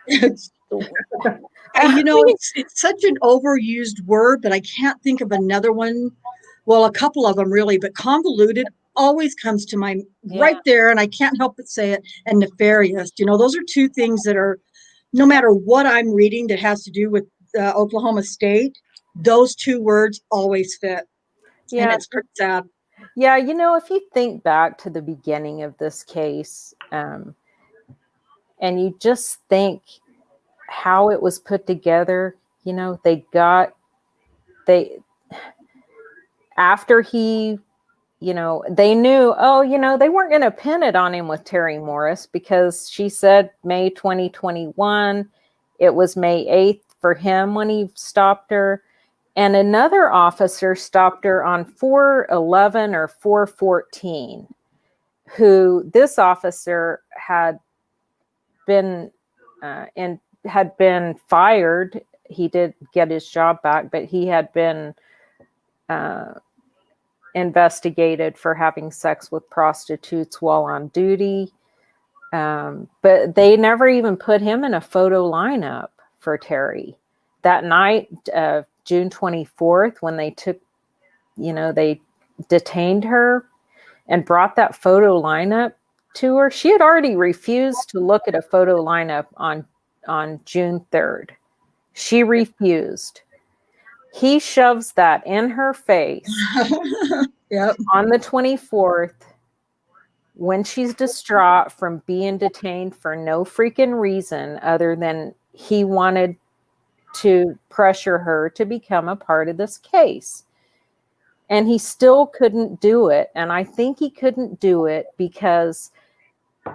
It's such an overused word that I can't think of another one. Well, a couple of them really, but convoluted always comes to mind right there, and I can't help but say it. And nefarious, those are two things that are, no matter what I'm reading that has to do with Oklahoma State, those two words always fit. Yeah, and it's pretty sad. Yeah, if you think back to the beginning of this case, and you just think how it was put together, after he, they knew, they weren't going to pin it on him with Terry Morris, because she said May 2021, it was May 8th for him when he stopped her. And another officer stopped her on 4/11 or 4/14, who this officer had been fired. He did get his job back, but he had been investigated for having sex with prostitutes while on duty. But they never even put him in a photo lineup for Terry. That night, June 24th, when they took, they detained her and brought that photo lineup to her, she had already refused to look at a photo lineup on June 3rd. She refused. He shoves that in her face Yep. on the 24th, when she's distraught from being detained for no freaking reason other than he wanted to pressure her to become a part of this case. And he still couldn't do it. And I think he couldn't do it because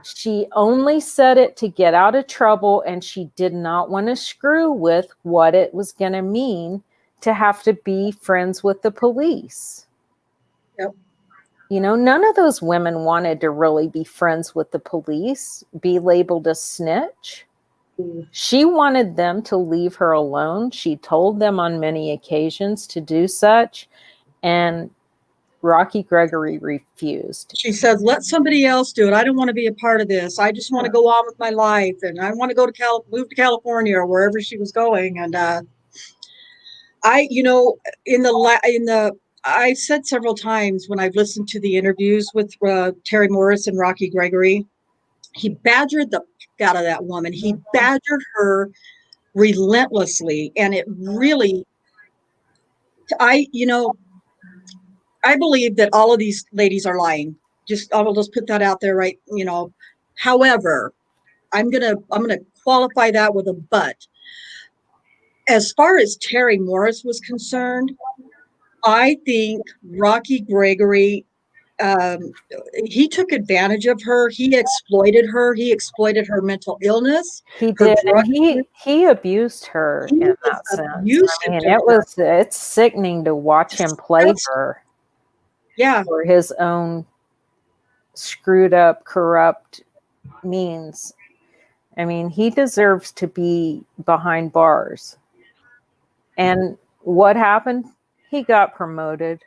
she only said it to get out of trouble, and she did not want to screw with what it was going to mean to have to be friends with the police. Yep. None of those women wanted to really be friends with the police, be labeled a snitch. She wanted them to leave her alone. She told them on many occasions to do such, and Rocky Gregory refused. She said, let somebody else do it. I don't want to be a part of this. I just want to go on with my life, and I want to go to move to California or wherever she was going. And I said several times when I've listened to the interviews with Terry Morris and Rocky Gregory, he badgered the out of that woman. He badgered her relentlessly, and it really, I believe that all of these ladies are lying. I will just put that out there, right? However, I'm gonna qualify that with a but. As far as Terry Morris was concerned, I think Rocky Gregory, he took advantage of her. He exploited her. He exploited her mental illness. He did. And he abused her in that sense. It's sickening to watch him play her. Yeah. For his own screwed up, corrupt means. I mean, he deserves to be behind bars. And what happened? He got promoted.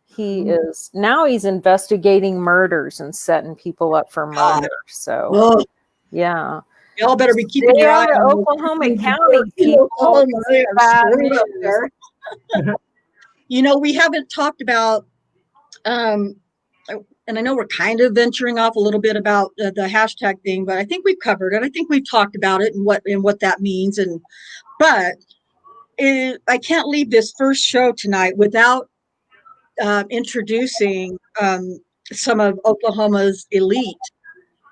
He's investigating murders and setting people up for God. murder. So, Oh, yeah. y'all better be keeping Stay your eye out of on those Oklahoma things County, in people. Oklahoma. They are Bad screwed up news. there. You know, we haven't talked about, and I know we're kind of venturing off a little bit about the hashtag thing, but I think we've covered it. I think we've talked about it and what that means. But I can't leave this first show tonight without introducing some of Oklahoma's elite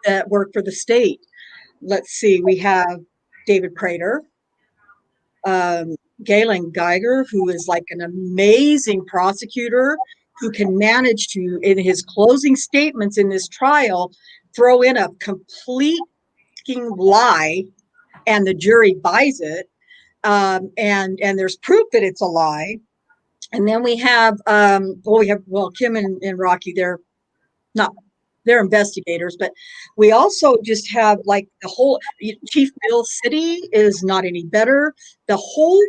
that work for the state. Let's see, we have David Prater, Galen Geiger, who is like an amazing prosecutor who can manage to, in his closing statements in this trial, throw in a complete lie, and the jury buys it, and there's proof that it's a lie. And then we have Kim and Rocky. They're investigators, but we also just have like the whole Chief Bill City is not any better. The whole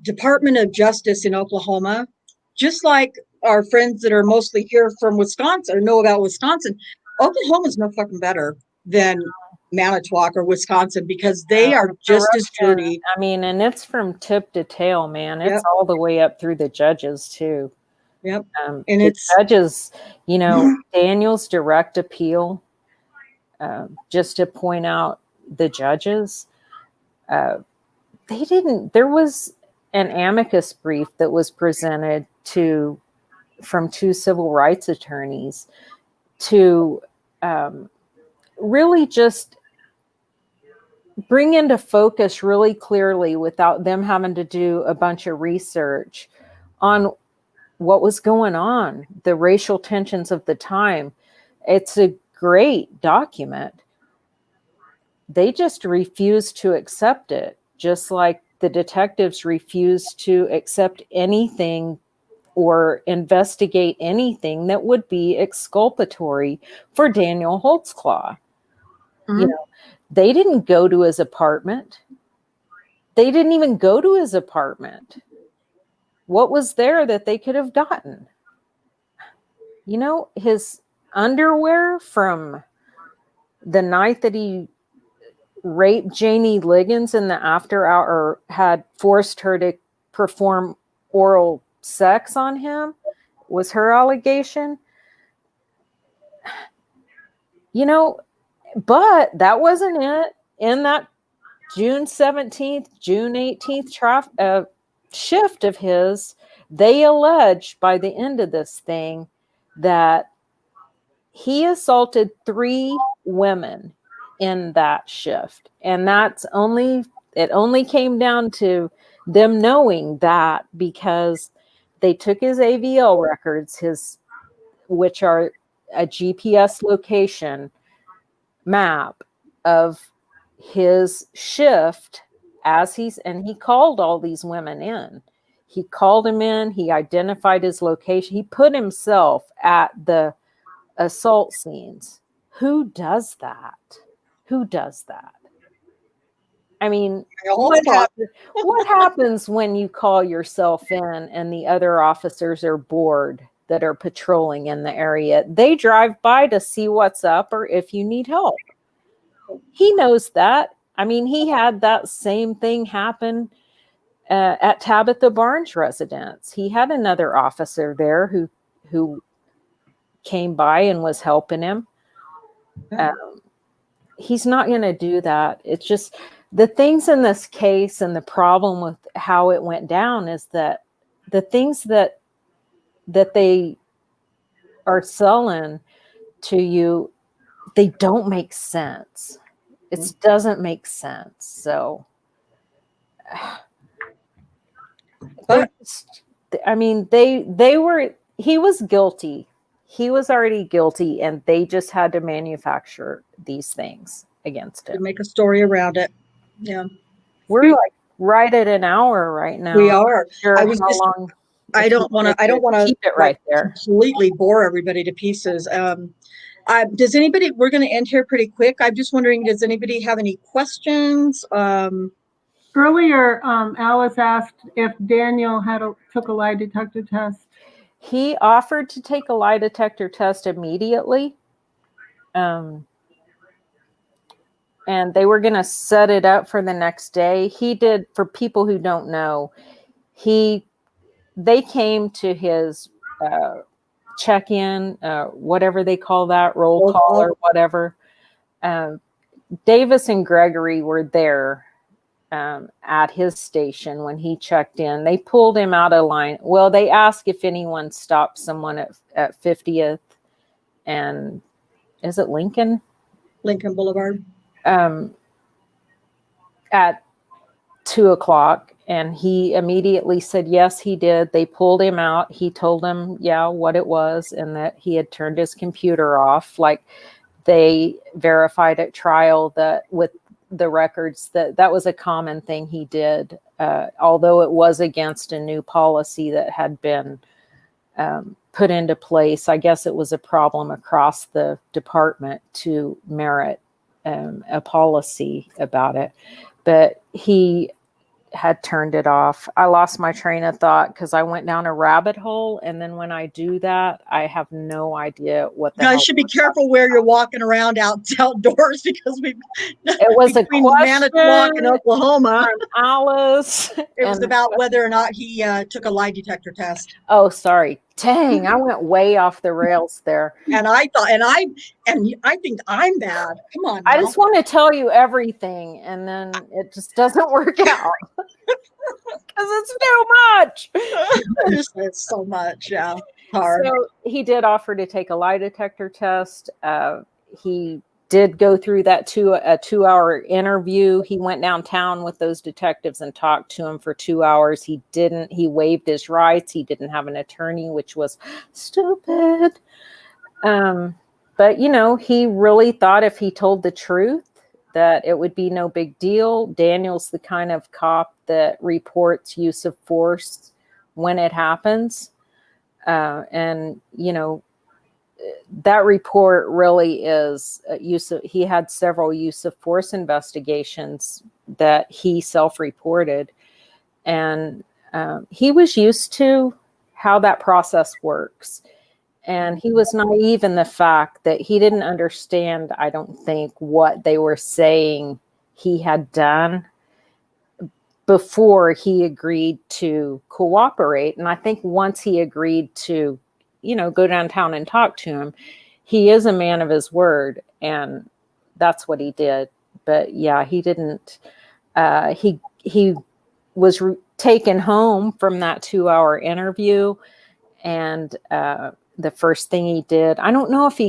Department of Justice in Oklahoma, just like our friends that are mostly here from Wisconsin or know about Wisconsin, Oklahoma's no fucking better than Manitowoc or Wisconsin because they are just as dirty. I mean, and it's from tip to tail, man. It's Yep. all the way up through the judges too. Yep. And the judges, Daniel's direct appeal, just to point out the judges, there was an amicus brief that was presented from two civil rights attorneys to really just bring into focus really clearly, without them having to do a bunch of research on what was going on, the racial tensions of the time. It's a great document. They just refused to accept it, just like the detectives refused to accept anything or investigate anything that would be exculpatory for Daniel Holtzclaw. Mm-hmm. They didn't go to his apartment. They didn't even go to his apartment. What was there that they could have gotten? His underwear from the night that he raped Janie Liggins in the after hour, or had forced her to perform oral sex on him, was her allegation. But that wasn't it. In that June 17th, June 18th shift of his, they alleged by the end of this thing that he assaulted 3 women in that shift. And it only came down to them knowing that because they took his AVL records, which are a GPS location map of his shift and he called all these women in. He called them in, he identified his location, he put himself at the assault scenes. Who does that? I mean, what happens when you call yourself in and the other officers are bored that are patrolling in the area? They drive by to see what's up or if you need help. He knows that. I mean, he had that same thing happen at Tabitha Barnes' residence. He had another officer there who came by and was helping him. He's not going to do that. It's just the things in this case, and the problem with how it went down is that the things that they are selling to you, they don't make sense. It doesn't make sense. So, but I mean, he was guilty. He was already guilty, and they just had to manufacture these things against him. To make a story around it. Yeah. We're like right at an hour right now. We are. Sure, I don't want to keep it right there. Completely bore everybody to pieces. Does anybody, we're going to end here pretty quick. I'm just wondering, does anybody have any questions? Earlier, Alice asked if Daniel took a lie detector test. He offered to take a lie detector test immediately. And they were going to set it up for the next day. He did, for people who don't know, they came to his check-in, whatever they call that, roll call or whatever. Davis and Gregory were there at his station when he checked in. They pulled him out of line. Well, they asked if anyone stopped someone at 50th and is it Lincoln? Lincoln Boulevard. At 2:00, and he immediately said yes, he did. They pulled him out. He told them what it was, and that he had turned his computer off. Like, they verified at trial that with the records that was a common thing he did, although it was against a new policy that had been put into place. I guess it was a problem across the department to merit a policy about it, but he had turned it off. I lost my train of thought because I went down a rabbit hole, and then when I do that, I have no idea what the You hell. guys should be careful where you're walking around outdoors, because it was a question Manitowoc and Oklahoma from Alice. It was about whether or not he took a lie detector test. Oh, sorry. Dang, I went way off the rails there. And I thought, and I think I'm bad. Come on now. I just want to tell you everything, and then it just doesn't work out because it's too much. It's so much, yeah. Hard. So he did offer to take a lie detector test. He did go through that 2-hour interview. He went downtown with those detectives and talked to him for 2 hours. He waived his rights. He didn't have an attorney, which was stupid. But, he really thought if he told the truth that it would be no big deal. Daniel's the kind of cop that reports use of force when it happens. And, that report really is he had several use of force investigations that he self-reported, and he was used to how that process works. And he was naive in the fact that he didn't understand, I don't think, what they were saying he had done before he agreed to cooperate. And I think once he agreed to go downtown and talk to him, he is a man of his word, and that's what he did. But yeah, he didn't, he was taken home from that 2-hour interview. And the first thing he did, I don't know if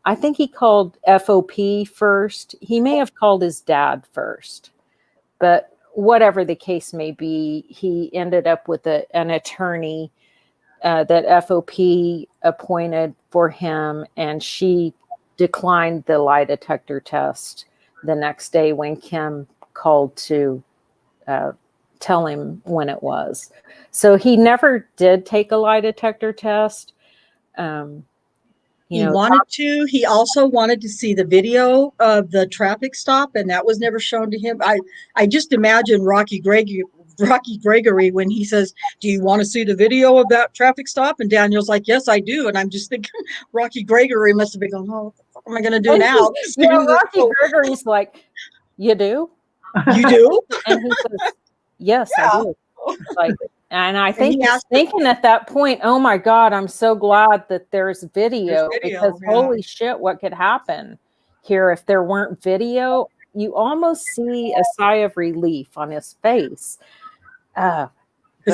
I think he called FOP first. He may have called his dad first, but whatever the case may be, he ended up with an attorney that FOP appointed for him, and she declined the lie detector test the next day when Kim called to tell him when it was. So he never did take a lie detector test. He wanted to. He also wanted to see the video of the traffic stop, and that was never shown to him. I just imagine Rocky Gregory when he says, "Do you want to see the video of that traffic stop?" And Daniel's like, "Yes, I do." And I'm just thinking, Rocky Gregory must have been going, "Oh, what the fuck am I going to do now?" Rocky Gregory's like, "You do? You do?" And he says, "Yes, yeah. I do." Like, and I think he's thinking at that point, "Oh my God, I'm so glad that there's video because holy shit, what could happen here if there weren't video?" You almost see a sigh of relief on his face. Because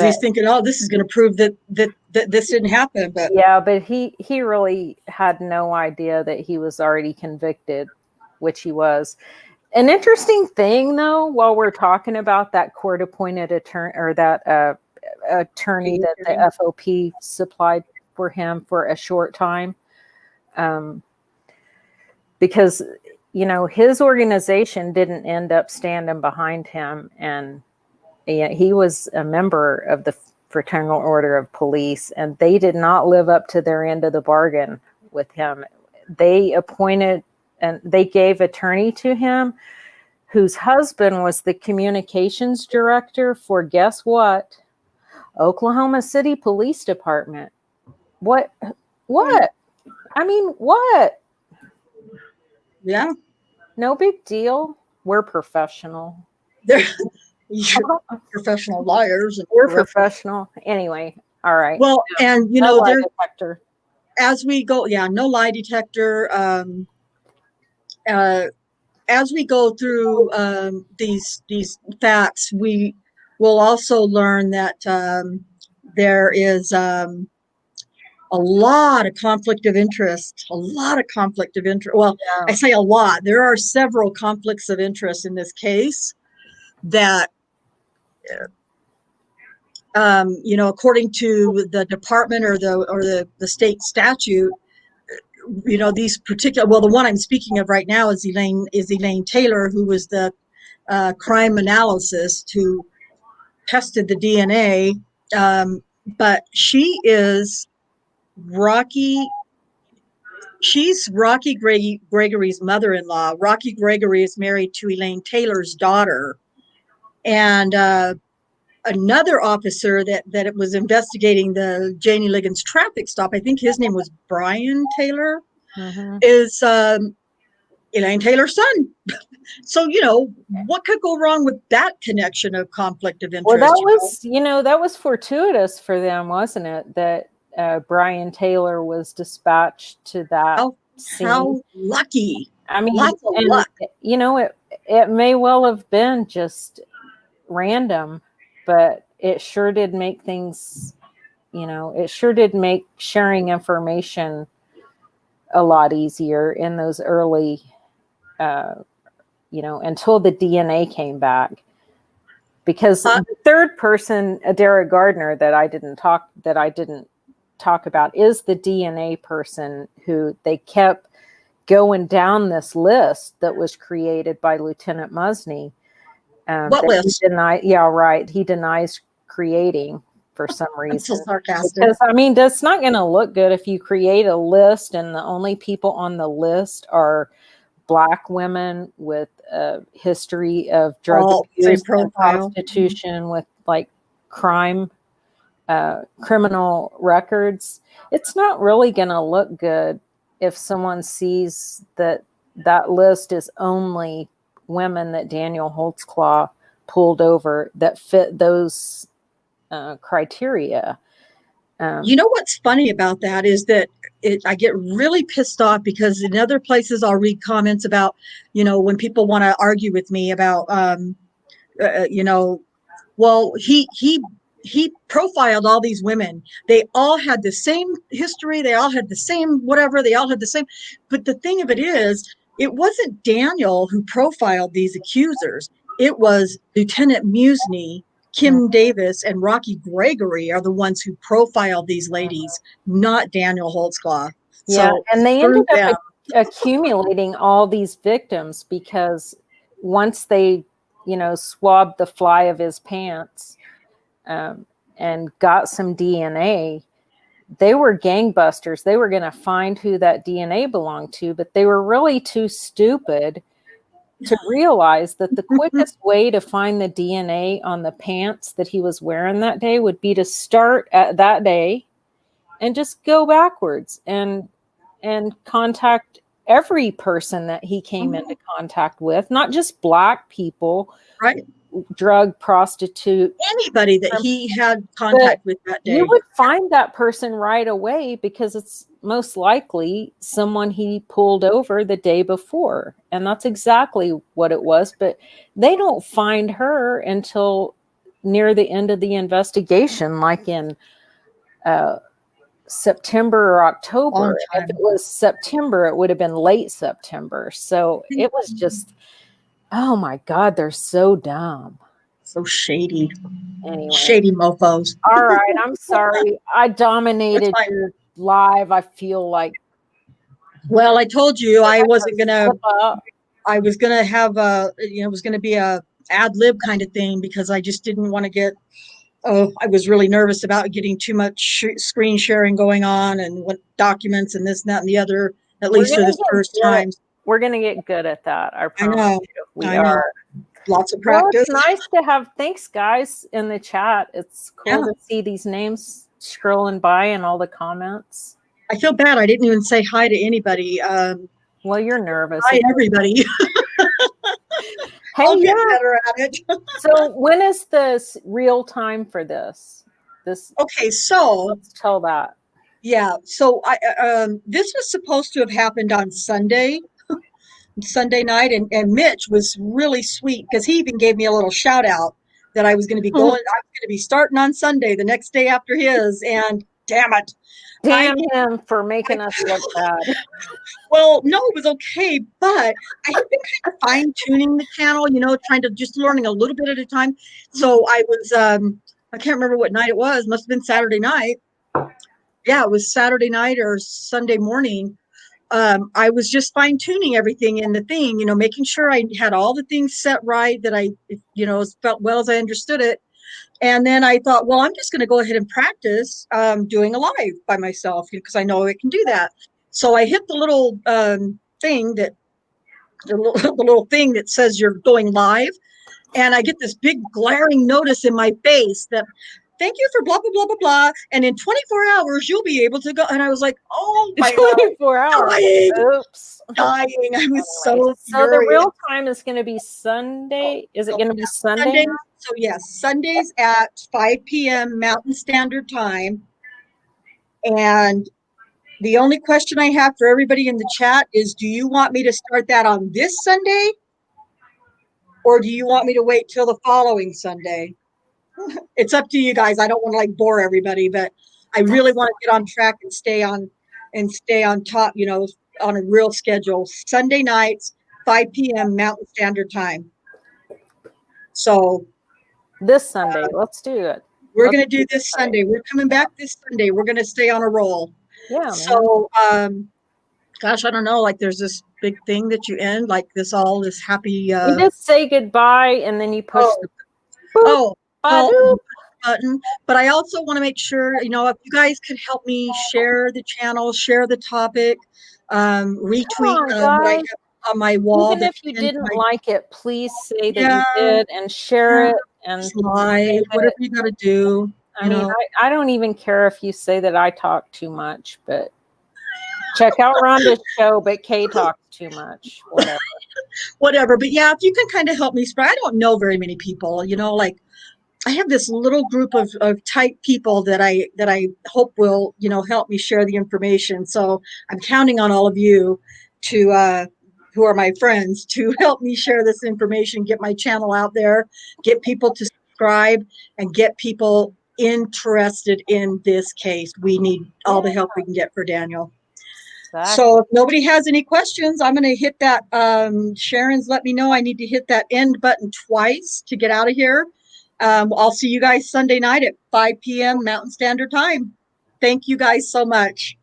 he's thinking, "Oh, this is going to prove that this didn't happen." But yeah, but he really had no idea that he was already convicted, which he was. An interesting thing, though, while we're talking about that court-appointed attorney or that attorney that the FOP supplied for him for a short time, because his organization didn't end up standing behind him, and he was a member of the Fraternal Order of Police, and they did not live up to their end of the bargain with him. they appointed and they gave attorney to him, whose husband was the communications director for, guess what? Oklahoma City Police Department. What? I mean, what? Yeah. No big deal. We're professional. You're professional liars. We're professional. Anyway, all right. Well, and you No know, lie detector. as we go, no lie detector. As we go through these facts, we will also learn that there is a lot of conflict of interest. A lot of conflict of interest. Well, Yeah. I say a lot. There are several conflicts of interest in this case that, you know, according to the department or the state statute, you know, these particular, well, the one I'm speaking of right now is Elaine Taylor, who was the crime analyst who tested the DNA. But she's Rocky Gregory's mother-in-law. Rocky Gregory is married to Elaine Taylor's daughter. And another officer that it was investigating the Janie Liggins traffic stop, I think his name was Brian Taylor, is Elaine Taylor's son. So, you know, what could go wrong with that connection of conflict of interest? Well, that was, you know, that was fortuitous for them, wasn't it? That Brian Taylor was dispatched to that scene. How lucky. I mean, lots of and, luck. you know, it may well have been just random, but it sure did make things, you know, it sure did make sharing information a lot easier in those early, you know, until the DNA came back. Because the third person, Adara Gardner, that I didn't talk about, is the DNA person who they kept going down this list that was created by Lieutenant Musney. What list? He denies creating for some reason. I'm so sarcastic. Because, I mean, that's not going to look good if you create a list and the only people on the list are Black women with a history of drug abuse and prostitution with like crime, criminal records. It's not really going to look good if someone sees that list is only women that Daniel Holtzclaw pulled over that fit those criteria. You know what's funny about that is that I get really pissed off because in other places I'll read comments about, you know, when people want to argue with me about, you know, well, he profiled all these women. They all had the same history. They all had the same whatever. They all had the same. But the thing of it is, it wasn't Daniel who profiled these accusers. It was Lieutenant Musney, Kim Davis, and Rocky Gregory are the ones who profiled these ladies, not Daniel Holtzclaw. Yeah, so and they ended up accumulating all these victims because once they, you know, swabbed the fly of his pants and got some DNA, they were gangbusters. They were going to find who that DNA belonged to, but they were really too stupid to realize that the quickest way to find the DNA on the pants that he was wearing that day would be to start at that day and just go backwards and contact every person that he came into contact with, not just Black people, right? Drug, prostitute, anybody that he had contact with that day. You would find that person right away because it's most likely someone he pulled over the day before. And that's exactly what it was. But they don't find her until near the end of the investigation, like in September or October. If it was September, it would have been late September. So it was just, oh my God, they're so dumb. So shady. Anyway. Shady mofos. All right, I'm sorry. I dominated your live. I feel like. Well, I told you I wasn't gonna. I was gonna have it was gonna be a ad lib kind of thing because I just didn't want to get. Oh, I was really nervous about getting too much screen sharing going on and what documents and this and that and the other. at We're least for gonna this get first good at- time. We're going to get good at that. I I promise know. you. We I know. are. Lots of Well, practice. it's nice to have, thanks guys in the chat. It's cool Yeah. to see these names scrolling by and all the comments. I feel bad. I didn't even say hi to anybody. Well, you're nervous. Hi, everybody. Hey, I'll get yeah. better at it. So when is the real time for this? Okay, so Let's tell that. yeah, so this was supposed to have happened on Sunday night, and Mitch was really sweet because he even gave me a little shout out that I was going to be I was going to be starting on Sunday, the next day after his, and damn it. Damn him for making us look bad. Well, no, it was okay, but I have been kind of fine tuning the channel, trying to just learning a little bit at a time. So I was, I can't remember what night it was. Must have been Saturday night. Yeah, it was Saturday night or Sunday morning. I was just fine tuning everything in the thing, making sure I had all the things set right, that I, as felt well as I understood it. And then I thought, well, I'm just going to go ahead and practice doing a live by myself because I know I can do that. So I hit the little thing that the little thing that says you're going live, and I get this big glaring notice in my face that thank you for blah blah blah blah blah, and in 24 hours you'll be able to go. And I was like, oh my 24 hours. dying, Oops. dying. I was so the furious. real time is going to be Sunday. Is it going to be Sunday? So yes, Sundays at 5 p.m. Mountain Standard Time. And the only question I have for everybody in the chat is, do you want me to start that on this Sunday? Or do you want me to wait till the following Sunday? It's up to you guys. I don't want to like bore everybody, but I really want to get on track and stay on top, on a real schedule. Sunday nights, 5 p.m. Mountain Standard Time. So this Sunday, let's do it. We're going to do this Sunday. We're coming back this Sunday. We're going to stay on a roll. Yeah. So, gosh, I don't know. Like, there's this big thing that you end like this happy. You just say goodbye and then you push the button. But I also want to make sure, if you guys could help me share the channel, share the topic, retweet what I have on my wall. Even if you didn't like it, please say that you did and share it and live, whatever you got to do. I mean, I don't even care if you say that I talk too much, but check out Rhonda's show, but Kay talks too much. Whatever. But yeah, if you can kind of help me spread. I don't know very many people, like I have this little group of tight people that I hope will, help me share the information. So I'm counting on all of you to, who are my friends, to help me share this information, get my channel out there, get people to subscribe, and get people interested in this case. We need all the help we can get for Daniel. Exactly. So if nobody has any questions, I'm going to hit that. Sharon's let me know I need to hit that end button twice to get out of here. I'll see you guys Sunday night at 5 p.m. Mountain Standard Time. Thank you guys so much.